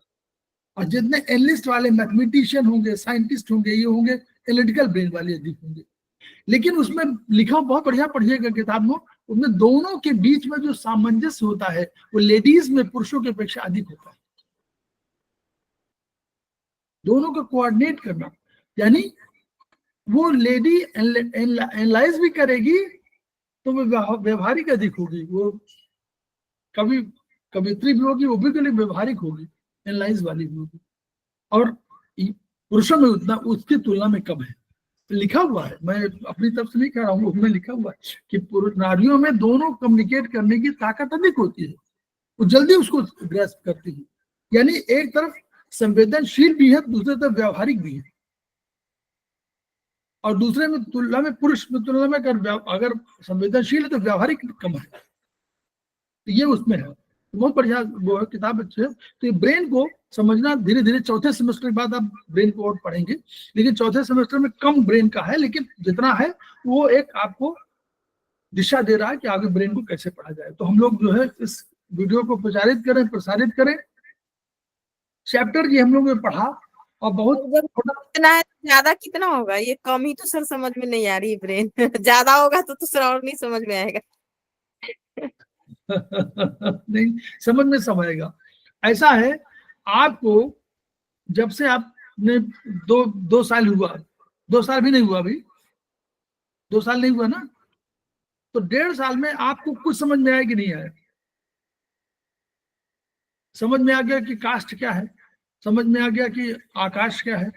और जितने एनालिस्ट वाले मैथमेटिशियन होंगे, साइंटिस्ट होंगे, ये होंगे एनालिटिकल ब्रेन वाले अधिक होंगे। लेकिन उसमें लिखा बहुत बढ़िया, पढ़िएगा किताब में, उसमें दोनों के बीच में जो सामंजस्य होता है वो लेडीज में पुरुषों की अपेक्षा अधिक होता है। दोनों को कोऑर्डिनेट करना, यानी वो लेडी एनालाइज भी करेगी तो वो व्यवहारिक अधिक होगी, वो कवित्री भी होगी, वो भी व्यवहारिक होगी, एनालाइज वाली भी होगी। और पुरुषों में उतना उसकी तुलना में कम है, लिखा हुआ है, मैं अपनी तरफ से नहीं कह रहा हूँ, उसमें लिखा हुआ है कि नारियों में दोनों कम्युनिकेट करने की ताकत अधिक होती है, वो जल्दी उसको ग्रैस्प करती है। यानी एक तरफ संवेदनशील भी है, दूसरी तरफ व्यवहारिक भी है। और दूसरे में तुलना में, पुरुष में तुलना में अगर संवेदनशील है तो व्यवहारिक कम है। तो ये उसमें है, बहुत बढ़िया वो है, किताब अच्छी है। तो ये ब्रेन को समझना धीरे धीरे, चौथे सेमेस्टर के बाद आप ब्रेन को और पढ़ेंगे, लेकिन चौथे सेमेस्टर में कम ब्रेन का है, लेकिन जितना है वो एक आपको दिशा दे रहा है कि आगे ब्रेन को कैसे पढ़ा जाए। तो हम लोग जो है इस वीडियो को प्रसारित करें। चैप्टर ये हम लोग ने पढ़ा, और बहुत कितना है, ज्यादा कितना होगा, ये कम ही तो सर समझ में नहीं आ रही ब्रेन ज्यादा होगा तो सर और नहीं समझ में आएगा नहीं, समझ में सब आएगा। ऐसा है, आपको जब से आपने दो साल हुआ, 2 साल भी नहीं हुआ, अभी 2 साल नहीं हुआ ना, तो 1.5 साल में आपको कुछ समझ में आया कि नहीं आया? समझ में आ गया कि कास्ट क्या है, समझ में आ गया कि आकाश क्या है,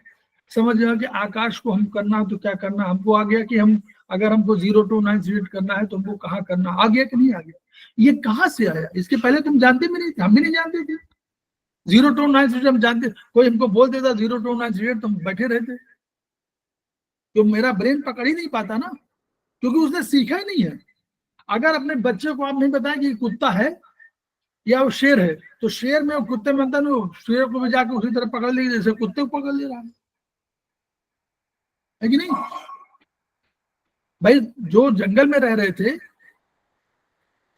समझ में आ गया आकाश को हम करना है तो क्या करना, हमको आ गया कि हम अगर हमको 0 to 9 रीड करना है तो हमको कहाँ करना, आ गया कि नहीं आ गया? ये कहाँ से आया? इसके पहले तुम जानते भी नहीं थे, हम भी नहीं जानते थे। 0 to 9 रीड हम जानते, कोई हमको बोल देता 0 to 9 रीड तो हम बैठे रहते, तो मेरा ब्रेन पकड़ ही नहीं पाता ना, क्योंकि उसने सीखा ही नहीं है। अगर अपने बच्चे को आप नहीं बताएं कि कुत्ता है या वो शेर है, तो शेर में वो कुत्ते में अंतर नहीं, शेर को भी जाकर उसी तरह पकड़ लेगी जैसे कुत्ते को पकड़ ले रहा है कि नहीं? भाई जो जंगल में रह रहे थे,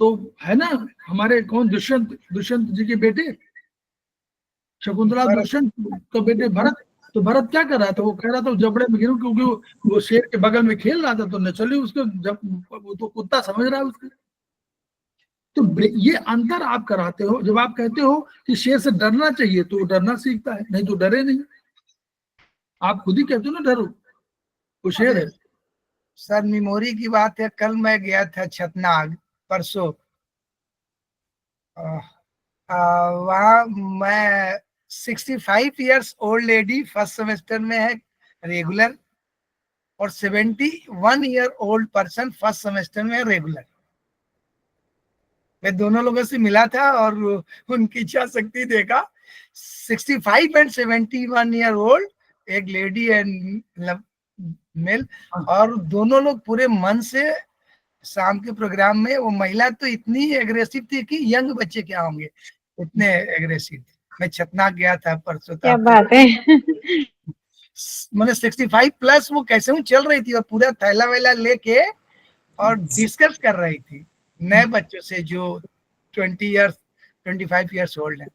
तो है ना हमारे कौन, दुष्यंत जी के बेटे, शकुंतला दुष्यंत तो बेटे भरत, तो भरत क्या कर रहा था, वो कह रहा था जबड़े में गिरूं, क्योंकि वो शेर के बगल में खेल रहा था, तो नेचुरली उसको जब वो तो कुत्ता समझ रहा है उसको। तो ये अंतर आप कराते हो, जब आप कहते हो कि शेर से डरना चाहिए तो वो डरना सीखता है, नहीं तो डरे नहीं। आप खुद ही कहते हो ना डरो, वो शेर है। सर मेमोरी की बात है, कल मैं गया था छतनाग, परसों, वहाँ मैं 65 years old lady first semester में है रेगुलर, और 71 year old person first semester में रेगुलर। मैं दोनों लोगों से मिला था और उनकी इच्छा शक्ति देखा। 65 एंड 71 ईयर ओल्ड, एक लेडी एंड मेल, और दोनों लोग पूरे मन से शाम के प्रोग्राम में, वो महिला तो इतनी एग्रेसिव थी कि यंग बच्चे क्या होंगे, इतने एग्रेसिव थे। मैं छतनाग गया था परसों, क्या बात है मैंने 65 प्लस वो कैसे हूँ चल रही थी, और पूरा थैला वैला लेके और डिस्कस कर रही थी। नए बच्चों से जो 25 ईयर्स ओल्ड है।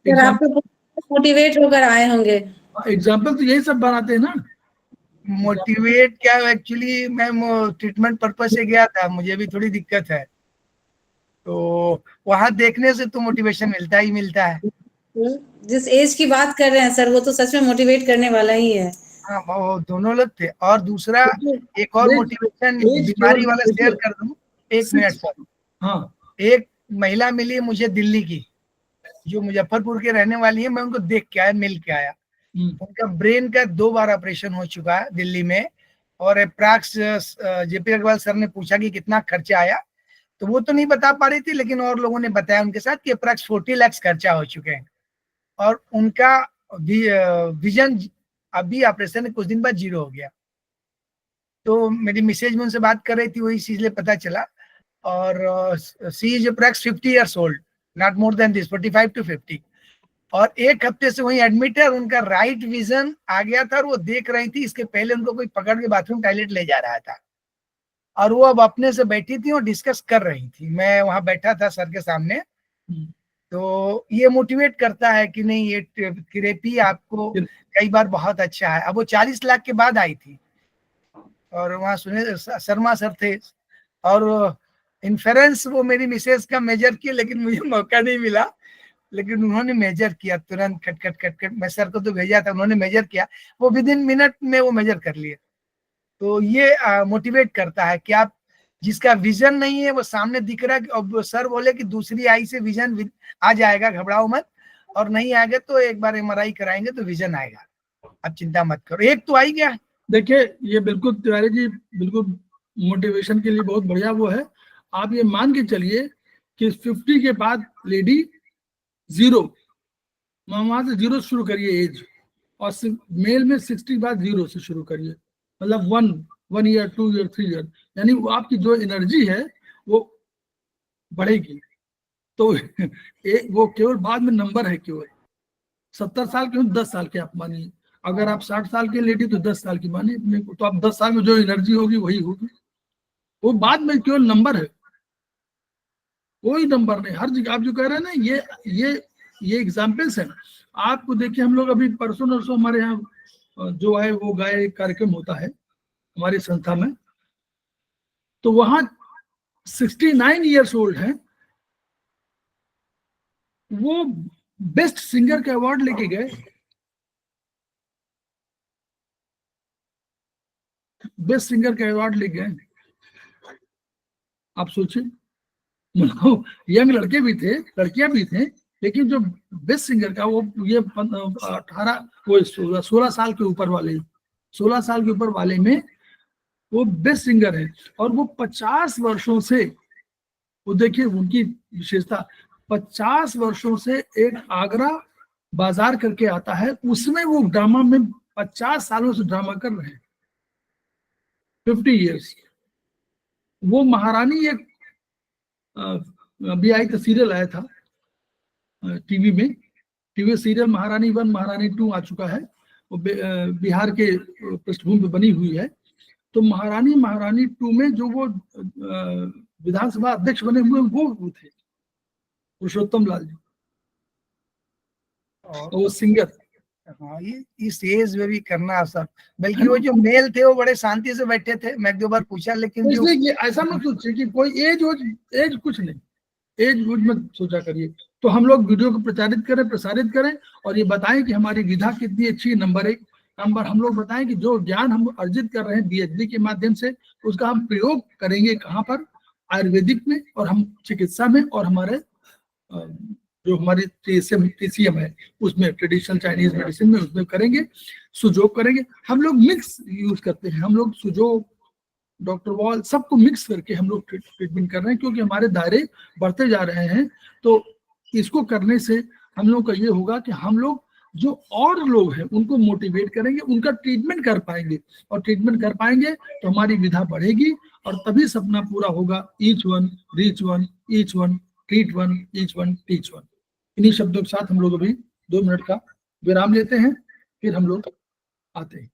सर आपके मोटिवेट होकर आए होंगे। एग्जाम्पल तो यही सब बनाते हैं ना। मोटिवेट क्या, एक्चुअली मैं ट्रीटमेंट पर्पज से गया था, मुझे भी थोड़ी दिक्कत है, तो वहां देखने से तो मोटिवेशन मिलता ही मिलता है। जिस एज की बात कर रहे हैं सर, वो तो सच में मोटिवेट करने वाला ही है। हाँ, वो दोनों लोग थे। और दूसरा एक और एज- मोटिवेशन एज बीमारी केवल वाला देखिए, शेयर कर दूं, 1 मिनट सर। हाँ एक महिला मिली मुझे दिल्ली की, जो मुजफ्फरपुर के रहने वाली है, मैं उनको देख के आया, मिल के आया। उनका ब्रेन का 2 बार ऑपरेशन हो चुका है दिल्ली में, और अप्रैक्स जेपी अग्रवाल सर ने पूछा कि कितना खर्चा आया, तो वो तो नहीं बता पा रही थी, लेकिन और लोगों ने बताया उनके साथ कि अप्रैक्स 40 लाख खर्चा हो चुके हैं। और उनका विजन अभी ऑपरेशन के कुछ दिन बाद 0 हो गया। तो मेरी मिसेज में उनसे बात कर रही थी, वही चीज पता चला। और she is approx 50 years old, not more than this, 45 to 50। और 1 हफ्ते से वहीं एडमिट है, और उनका राइट विजन आ गया था, और वो देख रही थी। इसके पहले उनको कोई पकड़ के बाथरूम टॉयलेट ले जा रहा था, और वो अब अपने से बैठी थी और डिस्कस कर रही थी। मैं वहां बैठा था सर के सामने। तो ये मोटिवेट करता है कि नहीं, ये थेरेपी आपको कई बार बहुत अच्छा है। अब वो 40 लाख के बाद आई थी, और वहाँ सुनील शर्मा सर थे, और इन्फ्रेंस वो मेरी मिसेज का मेजर किया, लेकिन मुझे मौका नहीं मिला। लेकिन उन्होंने मेजर किया तुरंत, खट खट खट खट। मैं सर को तो भेजा था, उन्होंने मेजर किया, वो विदिन मिनट में वो मेजर कर लिए। तो ये मोटिवेट करता है कि आप जिसका विजन नहीं है वो सामने दिख रहा है। अब सर बोले कि दूसरी आई से विजन आ जाएगा, घबराओ मत, और नहीं आएगा तो एक बार MRI कराएंगे तो विजन आएगा, आप चिंता मत करो। एक तो आई गया। देखिए, ये बिल्कुल तिवारी जी बिल्कुल मोटिवेशन के लिए बहुत बढ़िया वो है। आप ये मान के चलिए कि 50 के बाद लेडी 0, वहां से 0 शुरू करिए एज, और मेल में 60 के बाद 0 से शुरू करिए, मतलब 1 ईयर, 2 ईयर, 3 ईयर, यानी वो आपकी जो एनर्जी है वो बढ़ेगी। तो वो केवल बाद में नंबर है। केवल 70 साल के 10 साल के आप मानिए, अगर आप 60 साल के लेडी तो 10 साल की मानिए अपने को, तो आप 10 साल में जो एनर्जी होगी वही होगी, वो बाद में केवल नंबर है, कोई नंबर नहीं। हर जगह आप जो कह रहे हैं ना, ये एग्जाम्पल्स हैं। आपको देखिए, हम लोग अभी परसों नरसों हमारे यहाँ जो है वो गाय कार्यक्रम होता है हमारी संस्था में, तो वहां 69 ईयर्स ओल्ड है, वो बेस्ट सिंगर का अवार्ड लेके गए। बेस्ट सिंगर का अवार्ड ले गए। आप सोचिए, यंग लड़के भी थे, लड़कियां भी थे, लेकिन जो बेस्ट सिंगर का वो ये 18 वो 16 साल के ऊपर वाले, 16 साल के ऊपर वाले में वो बेस्ट सिंगर है। और वो 50 वर्षों से, वो देखिए उनकी विशेषता, 50 वर्षों से एक आगरा बाजार करके आता है, उसमें वो ड्रामा में 50 सालों से ड्रामा कर रहे हैं, 50 ईयर्स। वो महारानी एक अभी आई था, सीरियल आया था टीवी में, टीवी सीरियल महारानी 1 महारानी 2 आ चुका है, वो बिहार के पृष्ठभूमि पे बनी हुई है। तो महारानी 2 में जो वो विधानसभा अध्यक्ष बने हुए वो थे पुरुषोत्तम लाल जी, और वो सिंगर। हाँ, ये इस एज में भी करना सब, बल्कि वो जो मेल थे वो बड़े शांति से बैठे थे। मैं 2 बार पूछा, लेकिन जो इसलिए ऐसा मत सोचिए कि कोई एज कुछ नहीं, एज मत सोचा करिए। तो हम लोग वीडियो को प्रसारित करें और ये बताएं कि हमारी विधा कितनी अच्छी है। नंबर 1 नंबर, हम लोग बताएं कि जो ज्ञान हम अर्जित कर रहे हैं BHD के माध्यम से, उसका हम प्रयोग करेंगे कहाँ पर, आयुर्वेदिक में, और हम चिकित्सा में, और हमारे जो हमारी TCM है उसमें, ट्रेडिशनल चाइनीज मेडिसिन में, उसमें करेंगे, सुजोग करेंगे। हम लोग मिक्स यूज करते हैं, हम लोग सुजोग, डॉक्टर वॉल, सबको मिक्स करके हम लोग ट्रीटमेंट कर रहे हैं, क्योंकि हमारे दायरे बढ़ते जा रहे हैं। तो इसको करने से हम लोग का ये होगा कि हम लोग जो और लोग हैं उनको मोटिवेट करेंगे, उनका ट्रीटमेंट कर पाएंगे, और ट्रीटमेंट कर पाएंगे तो हमारी विधा बढ़ेगी, और तभी सपना पूरा होगा, each one reach one, each one treat one, each one teach one. इन्हीं शब्दों के साथ हम लोग अभी 2 मिनट का विराम लेते हैं, फिर हम लोग आते हैं।